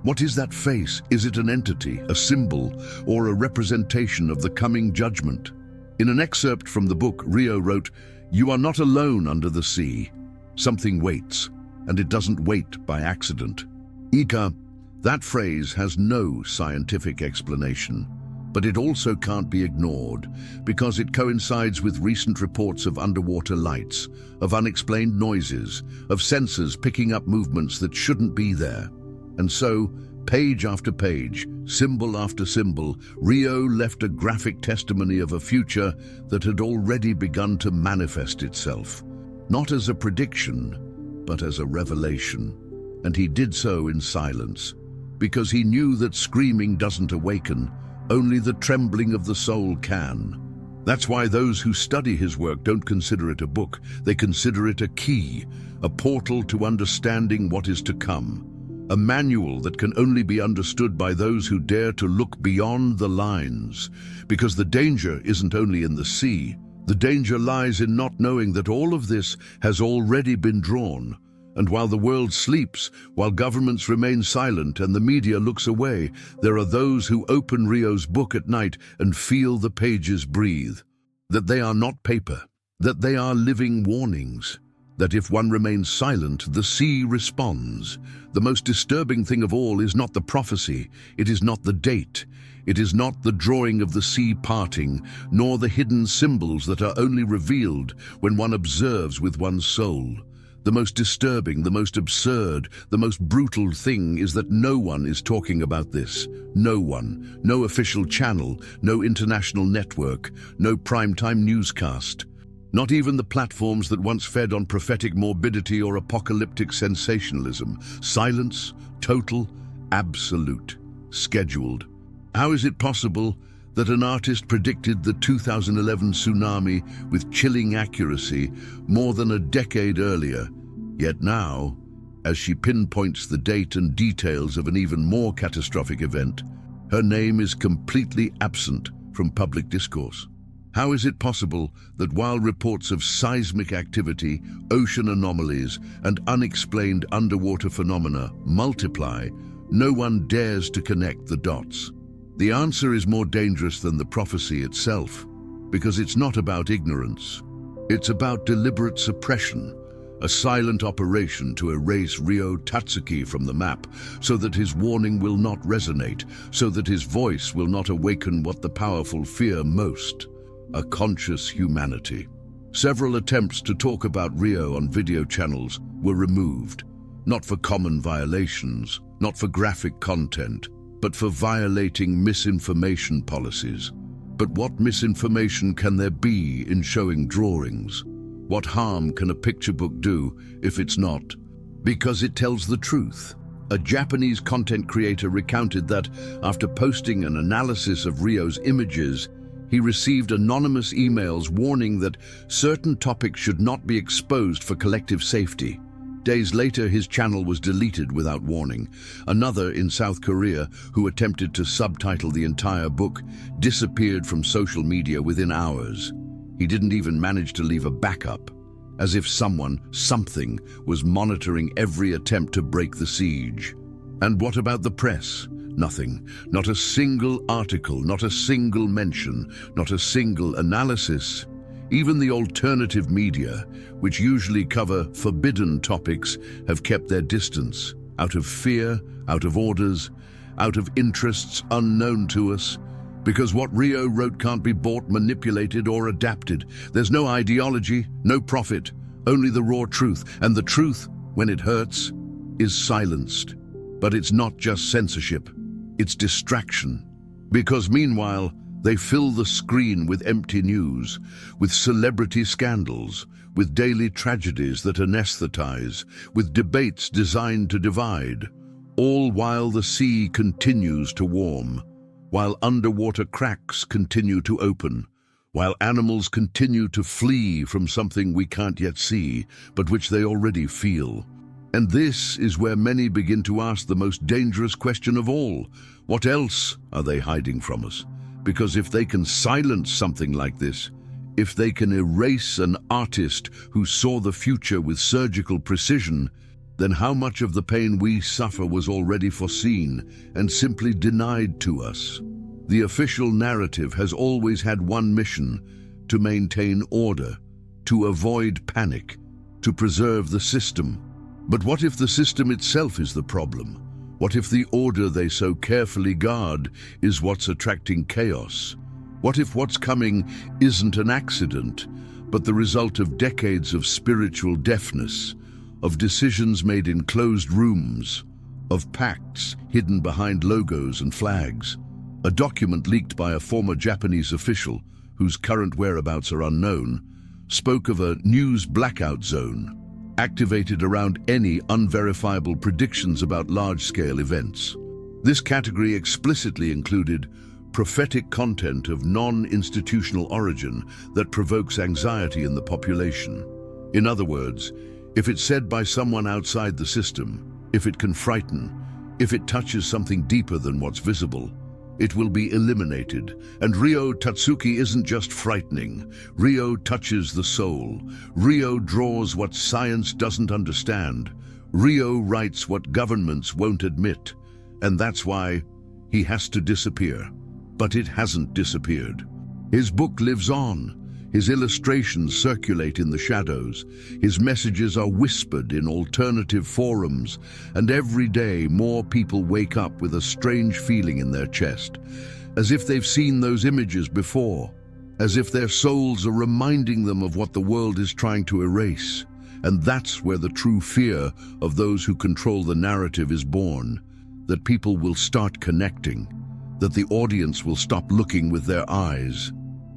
What is that face? Is it an entity, a symbol, or a representation of the coming judgment? In an excerpt from the book, Rio wrote, "You are not alone under the sea. Something waits, and it doesn't wait by accident." Ika, that phrase has no scientific explanation, but it also can't be ignored because it coincides with recent reports of underwater lights, of unexplained noises, of sensors picking up movements that shouldn't be there. And so, page after page, symbol after symbol, Rio left a graphic testimony of a future that had already begun to manifest itself, not as a prediction, but as a revelation. And he did so in silence, because he knew that screaming doesn't awaken, only the trembling of the soul can. That's why those who study his work don't consider it a book, they consider it a key, a portal to understanding what is to come, a manual that can only be understood by those who dare to look beyond the lines, because the danger isn't only in the sea, the danger lies in not knowing that all of this has already been drawn. And while the world sleeps, while governments remain silent and the media looks away, there are those who open Rio's book at night and feel the pages breathe. That they are not paper, that they are living warnings, that if one remains silent, the sea responds. The most disturbing thing of all is not the prophecy, it is not the date, it is not the drawing of the sea parting, nor the hidden symbols that are only revealed when one observes with one's soul. The most disturbing, the most absurd, the most brutal thing is that no one is talking about this. No one. No official channel, no international network, no primetime newscast. Not even the platforms that once fed on prophetic morbidity or apocalyptic sensationalism. Silence, total, absolute, scheduled. How is it possible that an artist predicted the 2011 tsunami with chilling accuracy more than a decade earlier, yet now, as she pinpoints the date and details of an even more catastrophic event, her name is completely absent from public discourse? How is it possible that while reports of seismic activity, ocean anomalies, and unexplained underwater phenomena multiply, no one dares to connect the dots? The answer is more dangerous than the prophecy itself, because it's not about ignorance. It's about deliberate suppression, a silent operation to erase Ryo Tatsuki from the map, so that his warning will not resonate, so that his voice will not awaken what the powerful fear most, a conscious humanity. Several attempts to talk about Ryo on video channels were removed, not for common violations, not for graphic content, but for violating misinformation policies. But what misinformation can there be in showing drawings? What harm can a picture book do if it's not? Because it tells the truth. A Japanese content creator recounted that after posting an analysis of Ryo's images, he received anonymous emails warning that certain topics should not be exposed for collective safety. Days later, his channel was deleted without warning. Another in South Korea, who attempted to subtitle the entire book, disappeared from social media within hours. He didn't even manage to leave a backup, as if something was monitoring every attempt to break the siege. And what about the press? Nothing. Not a single article, not a single mention, not a single analysis. Even the alternative media, which usually cover forbidden topics, have kept their distance, out of fear, out of orders, out of interests unknown to us. Because what Ryo wrote can't be bought, manipulated, or adapted. There's no ideology, no profit, only the raw truth. And the truth, when it hurts, is silenced. But it's not just censorship. It's distraction. Because meanwhile, they fill the screen with empty news, with celebrity scandals, with daily tragedies that anesthetize, with debates designed to divide, all while the sea continues to warm, while underwater cracks continue to open, while animals continue to flee from something we can't yet see, but which they already feel. And this is where many begin to ask the most dangerous question of all. What else are they hiding from us? Because if they can silence something like this, if they can erase an artist who saw the future with surgical precision, then how much of the pain we suffer was already foreseen and simply denied to us? The official narrative has always had one mission: to maintain order, to avoid panic, to preserve the system. But what if the system itself is the problem? What if the order they so carefully guard is what's attracting chaos? What if what's coming isn't an accident, but the result of decades of spiritual deafness, of decisions made in closed rooms, of pacts hidden behind logos and flags? A document leaked by a former Japanese official, whose current whereabouts are unknown, spoke of a news blackout zone, activated around any unverifiable predictions about large-scale events. This category explicitly included prophetic content of non-institutional origin that provokes anxiety in the population. In other words, if it's said by someone outside the system, if it can frighten, if it touches something deeper than what's visible, it will be eliminated. And Ryo Tatsuki isn't just frightening. Ryo touches the soul. Ryo draws what science doesn't understand. Ryo writes what governments won't admit. And that's why he has to disappear. But it hasn't disappeared. His book lives on. His illustrations circulate in the shadows. His messages are whispered in alternative forums, and every day more people wake up with a strange feeling in their chest, as if they've seen those images before, as if their souls are reminding them of what the world is trying to erase. And that's where the true fear of those who control the narrative is born, that people will start connecting, that the audience will stop looking with their eyes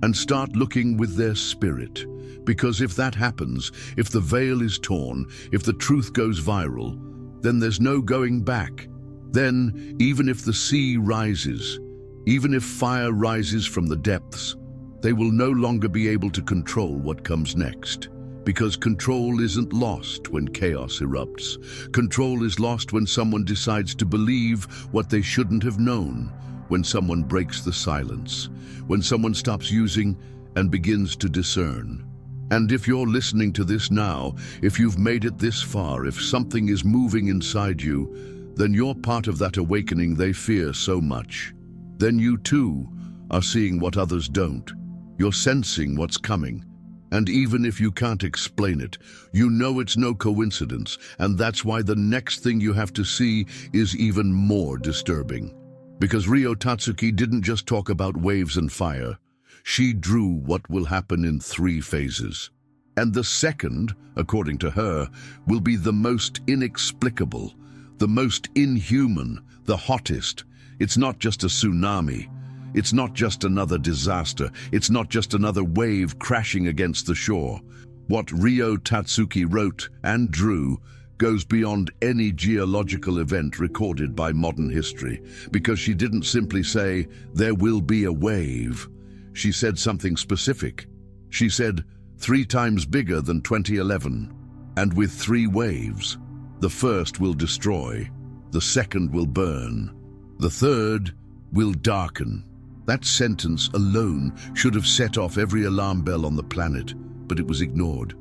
and start looking with their spirit. Because if that happens, if the veil is torn, if the truth goes viral, then there's no going back. Then, even if the sea rises, even if fire rises from the depths, they will no longer be able to control what comes next. Because control isn't lost when chaos erupts. Control is lost when someone decides to believe what they shouldn't have known, when someone breaks the silence, when someone stops using and begins to discern. And if you're listening to this now, if you've made it this far, if something is moving inside you, then you're part of that awakening they fear so much. Then you too are seeing what others don't. You're sensing what's coming. And even if you can't explain it, you know it's no coincidence, and that's why the next thing you have to see is even more disturbing. Because Ryo Tatsuki didn't just talk about waves and fire. She drew what will happen in 3 phases. And the second, according to her, will be the most inexplicable, the most inhuman, the hottest. It's not just a tsunami. It's not just another disaster. It's not just another wave crashing against the shore. What Ryo Tatsuki wrote and drew goes beyond any geological event recorded by modern history, because she didn't simply say, there will be a wave. She said something specific. She said, 3 times bigger than 2011, and with 3 waves. The first will destroy, the second will burn, the third will darken. That sentence alone should have set off every alarm bell on the planet, but it was ignored.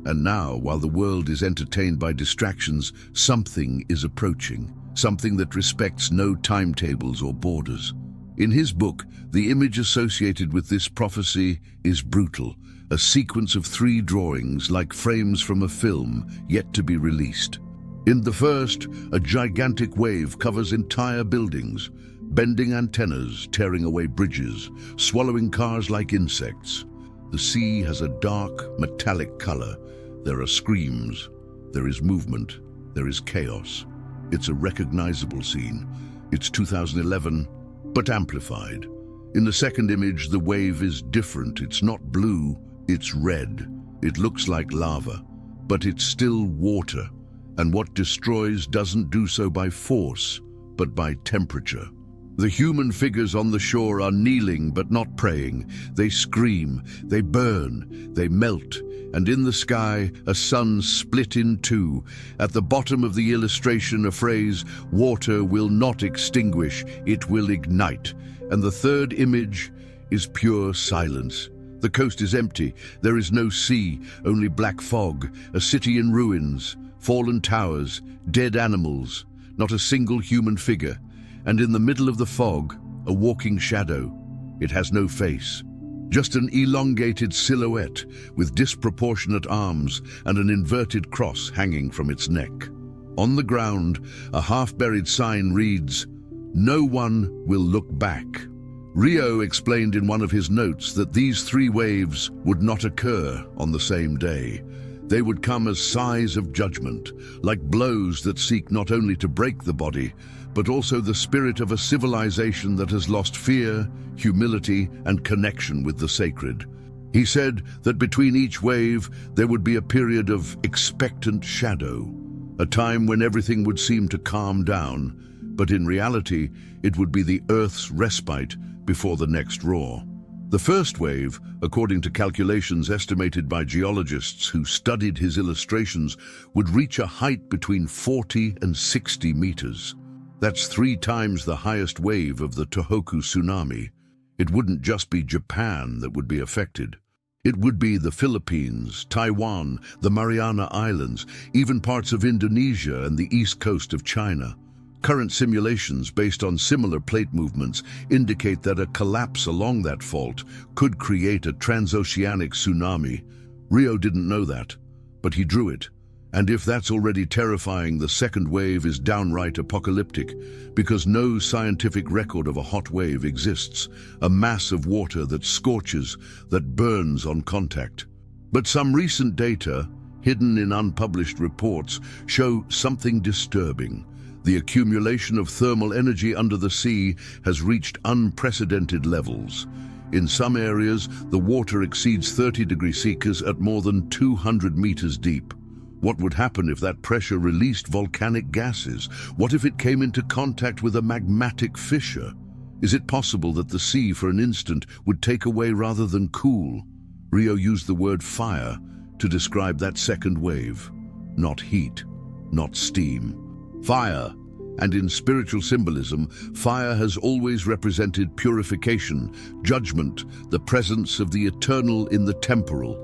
And now, while the world is entertained by distractions, something is approaching, something that respects no timetables or borders. In his book, the image associated with this prophecy is brutal, a sequence of 3 drawings like frames from a film yet to be released. In the first, a gigantic wave covers entire buildings, bending antennas, tearing away bridges, swallowing cars like insects. The sea has a dark, metallic color. There are screams, there is movement, there is chaos. It's a recognizable scene. It's 2011, but amplified. In the second image, the wave is different. It's not blue, it's red. It looks like lava, but it's still water. And what destroys doesn't do so by force, but by temperature. The human figures on the shore are kneeling but not praying. They scream, they burn, they melt, and in the sky a sun split in two. At the bottom of the illustration a phrase, "Water will not extinguish, it will ignite." And the third image is pure silence. The coast is empty, there is no sea, only black fog, a city in ruins, fallen towers, dead animals, not a single human figure. And in the middle of the fog, a walking shadow. It has no face, just an elongated silhouette with disproportionate arms and an inverted cross hanging from its neck. On the ground, a half-buried sign reads, "No one will look back." Rio explained in one of his notes that these three waves would not occur on the same day. They would come as sighs of judgment, like blows that seek not only to break the body, but also the spirit of a civilization that has lost fear, humility, and connection with the sacred. He said that between each wave there would be a period of expectant shadow, a time when everything would seem to calm down, but in reality it would be the Earth's respite before the next roar. The first wave, according to calculations estimated by geologists who studied his illustrations, would reach a height between 40 and 60 meters. That's 3 times the highest wave of the Tohoku tsunami. It wouldn't just be Japan that would be affected. It would be the Philippines, Taiwan, the Mariana Islands, even parts of Indonesia and the east coast of China. Current simulations based on similar plate movements indicate that a collapse along that fault could create a transoceanic tsunami. Rio didn't know that, but he drew it. And if that's already terrifying, the second wave is downright apocalyptic, because no scientific record of a hot wave exists, a mass of water that scorches, that burns on contact. But some recent data, hidden in unpublished reports, show something disturbing. The accumulation of thermal energy under the sea has reached unprecedented levels. In some areas, the water exceeds 30°C at more than 200 meters deep. What would happen if that pressure released volcanic gases? What if it came into contact with a magmatic fissure? Is it possible that the sea for an instant would take away rather than cool? Rio used the word fire to describe that second wave. Not heat, not steam. Fire. And in spiritual symbolism, fire has always represented purification, judgment, the presence of the eternal in the temporal.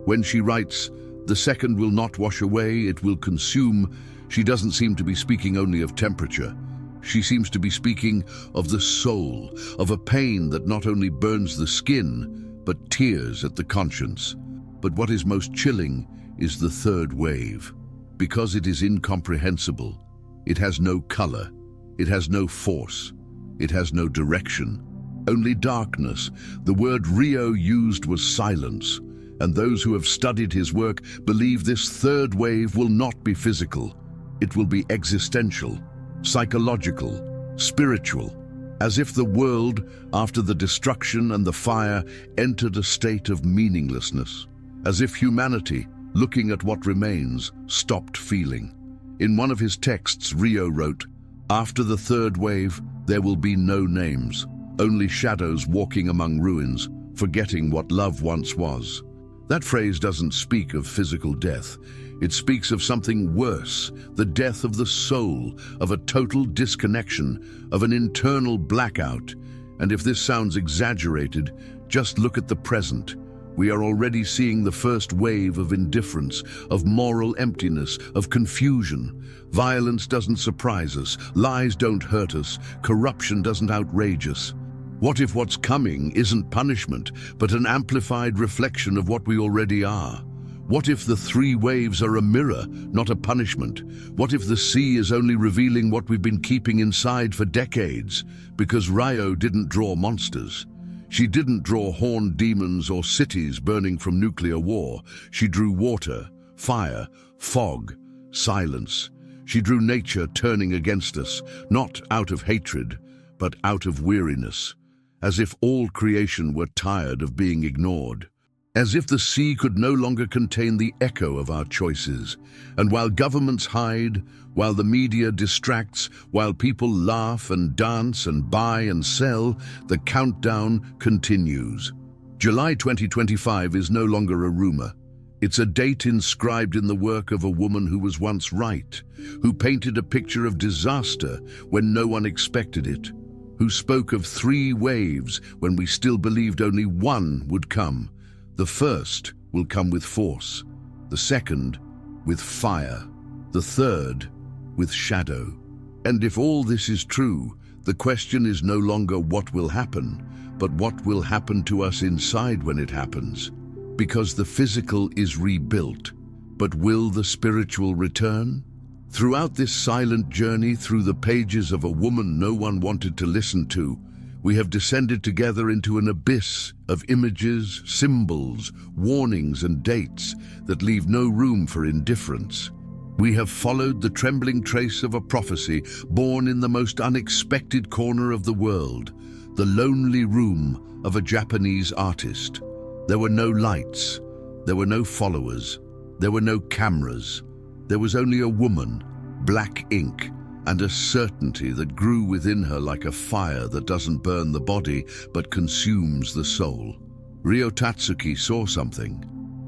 When she writes, "The second will not wash away, it will consume," she doesn't seem to be speaking only of temperature. She seems to be speaking of the soul, of a pain that not only burns the skin, but tears at the conscience. But what is most chilling is the third wave. Because it is incomprehensible, it has no color, it has no force, it has no direction, only darkness. The word Rio used was silence. And those who have studied his work believe this third wave will not be physical. It will be existential, psychological, spiritual, as if the world, after the destruction and the fire, entered a state of meaninglessness, as if humanity, looking at what remains, stopped feeling. In one of his texts, Rio wrote, "After the third wave, there will be no names, only shadows walking among ruins, forgetting what love once was." That phrase doesn't speak of physical death. It speaks of something worse, the death of the soul, of a total disconnection, of an internal blackout. And if this sounds exaggerated, just look at the present. We are already seeing the first wave of indifference, of moral emptiness, of confusion. Violence doesn't surprise us, lies don't hurt us, corruption doesn't outrage us. What if what's coming isn't punishment, but an amplified reflection of what we already are? What if the three waves are a mirror, not a punishment? What if the sea is only revealing what we've been keeping inside for decades? Because Rio didn't draw monsters. She didn't draw horned demons or cities burning from nuclear war. She drew water, fire, fog, silence. She drew nature turning against us, not out of hatred, but out of weariness, as if all creation were tired of being ignored. As if the sea could no longer contain the echo of our choices. And while governments hide, while the media distracts, while people laugh and dance and buy and sell, the countdown continues. July 2025 is no longer a rumor. It's a date inscribed in the work of a woman who was once right, who painted a picture of disaster when no one expected it, who spoke of 3 waves when we still believed only one would come. The first will come with force, the second with fire, the third with shadow. And if all this is true, the question is no longer what will happen, but what will happen to us inside when it happens. Because the physical is rebuilt, but will the spiritual return? Throughout this silent journey through the pages of a woman no one wanted to listen to, we have descended together into an abyss of images, symbols, warnings, and dates that leave no room for indifference. We have followed the trembling trace of a prophecy born in the most unexpected corner of the world, the lonely room of a Japanese artist. There were no lights, there were no followers, there were no cameras. There was only a woman, black ink, and a certainty that grew within her like a fire that doesn't burn the body but consumes the soul. Ryo Tatsuki saw something,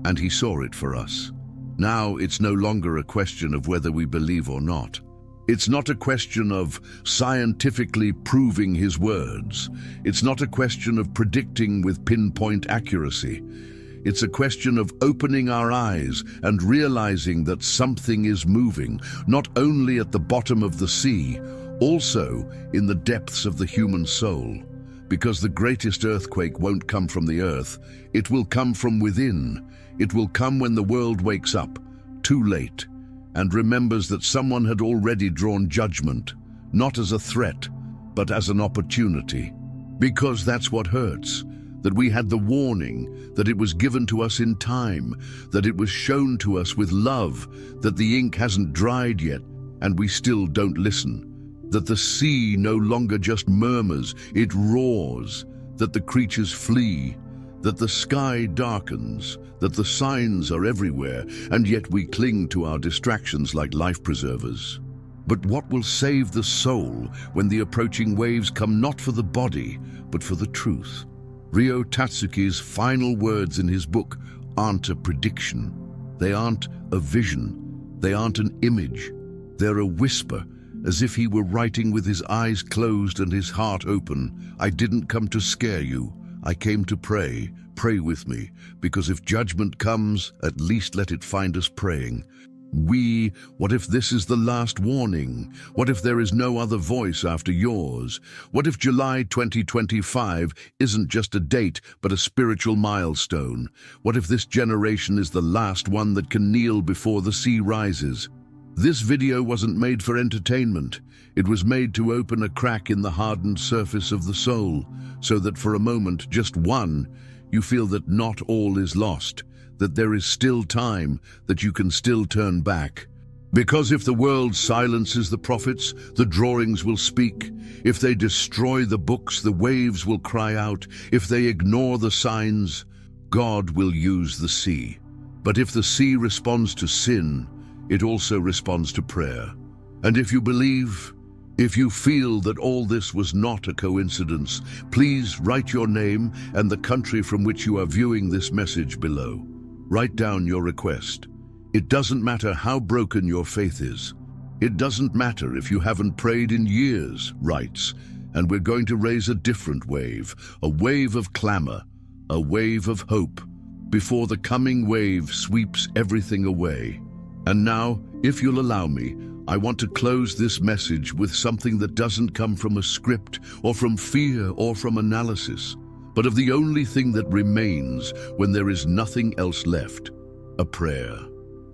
and he saw it for us. Now it's no longer a question of whether we believe or not. It's not a question of scientifically proving his words. It's not a question of predicting with pinpoint accuracy. It's a question of opening our eyes and realizing that something is moving, not only at the bottom of the sea, also in the depths of the human soul. Because the greatest earthquake won't come from the earth, it will come from within. It will come when the world wakes up, too late, and remembers that someone had already drawn judgment, not as a threat, but as an opportunity. Because that's what hurts. That we had the warning, that it was given to us in time, that it was shown to us with love, that the ink hasn't dried yet, and we still don't listen, that the sea no longer just murmurs, it roars, that the creatures flee, that the sky darkens, that the signs are everywhere, and yet we cling to our distractions like life preservers. But what will save the soul when the approaching waves come not for the body, but for the truth? Ryo Tatsuki's final words in his book aren't a prediction. They aren't a vision. They aren't an image. They're a whisper, as if he were writing with his eyes closed and his heart open. I didn't come to scare you. I came to pray. Pray with me, because if judgment comes, at least let it find us praying. What if this is the last warning? What if there is no other voice after yours? What if July 2025 isn't just a date, but a spiritual milestone? What if this generation is the last one that can kneel before the sea rises? This video wasn't made for entertainment. It was made to open a crack in the hardened surface of the soul, so that for a moment, just one, you feel that not all is lost, that there is still time, that you can still turn back. Because if the world silences the prophets, the drawings will speak. If they destroy the books, the waves will cry out. If they ignore the signs, God will use the sea. But if the sea responds to sin, it also responds to prayer. And if you believe, if you feel that all this was not a coincidence, please write your name and the country from which you are viewing this message below. Write down your request. It doesn't matter how broken your faith is. It doesn't matter if you haven't prayed in years, writes, and we're going to raise a different wave, a wave of clamor, a wave of hope, before the coming wave sweeps everything away. And now, if you'll allow me, I want to close this message with something that doesn't come from a script or from fear or from analysis, but of the only thing that remains when there is nothing else left, a prayer.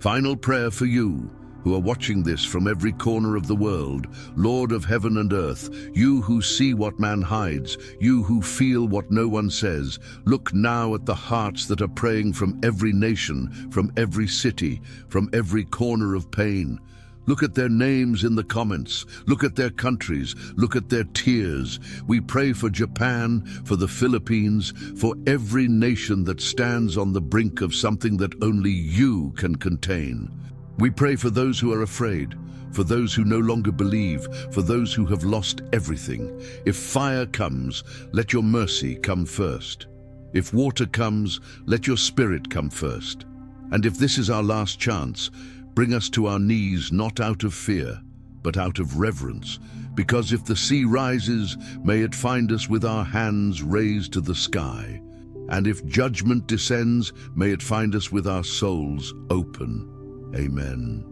Final prayer for you, who are watching this from every corner of the world. Lord of heaven and earth, you who see what man hides, you who feel what no one says, look now at the hearts that are praying from every nation, from every city, from every corner of pain. Look at their names in the comments. Look at their countries. Look at their tears. We pray for Japan, for the Philippines, for every nation that stands on the brink of something that only you can contain. We pray for those who are afraid, for those who no longer believe, for those who have lost everything. If fire comes, let your mercy come first. If water comes, let your spirit come first. And if this is our last chance, bring us to our knees not out of fear, but out of reverence. Because if the sea rises, may it find us with our hands raised to the sky. And if judgment descends, may it find us with our souls open. Amen.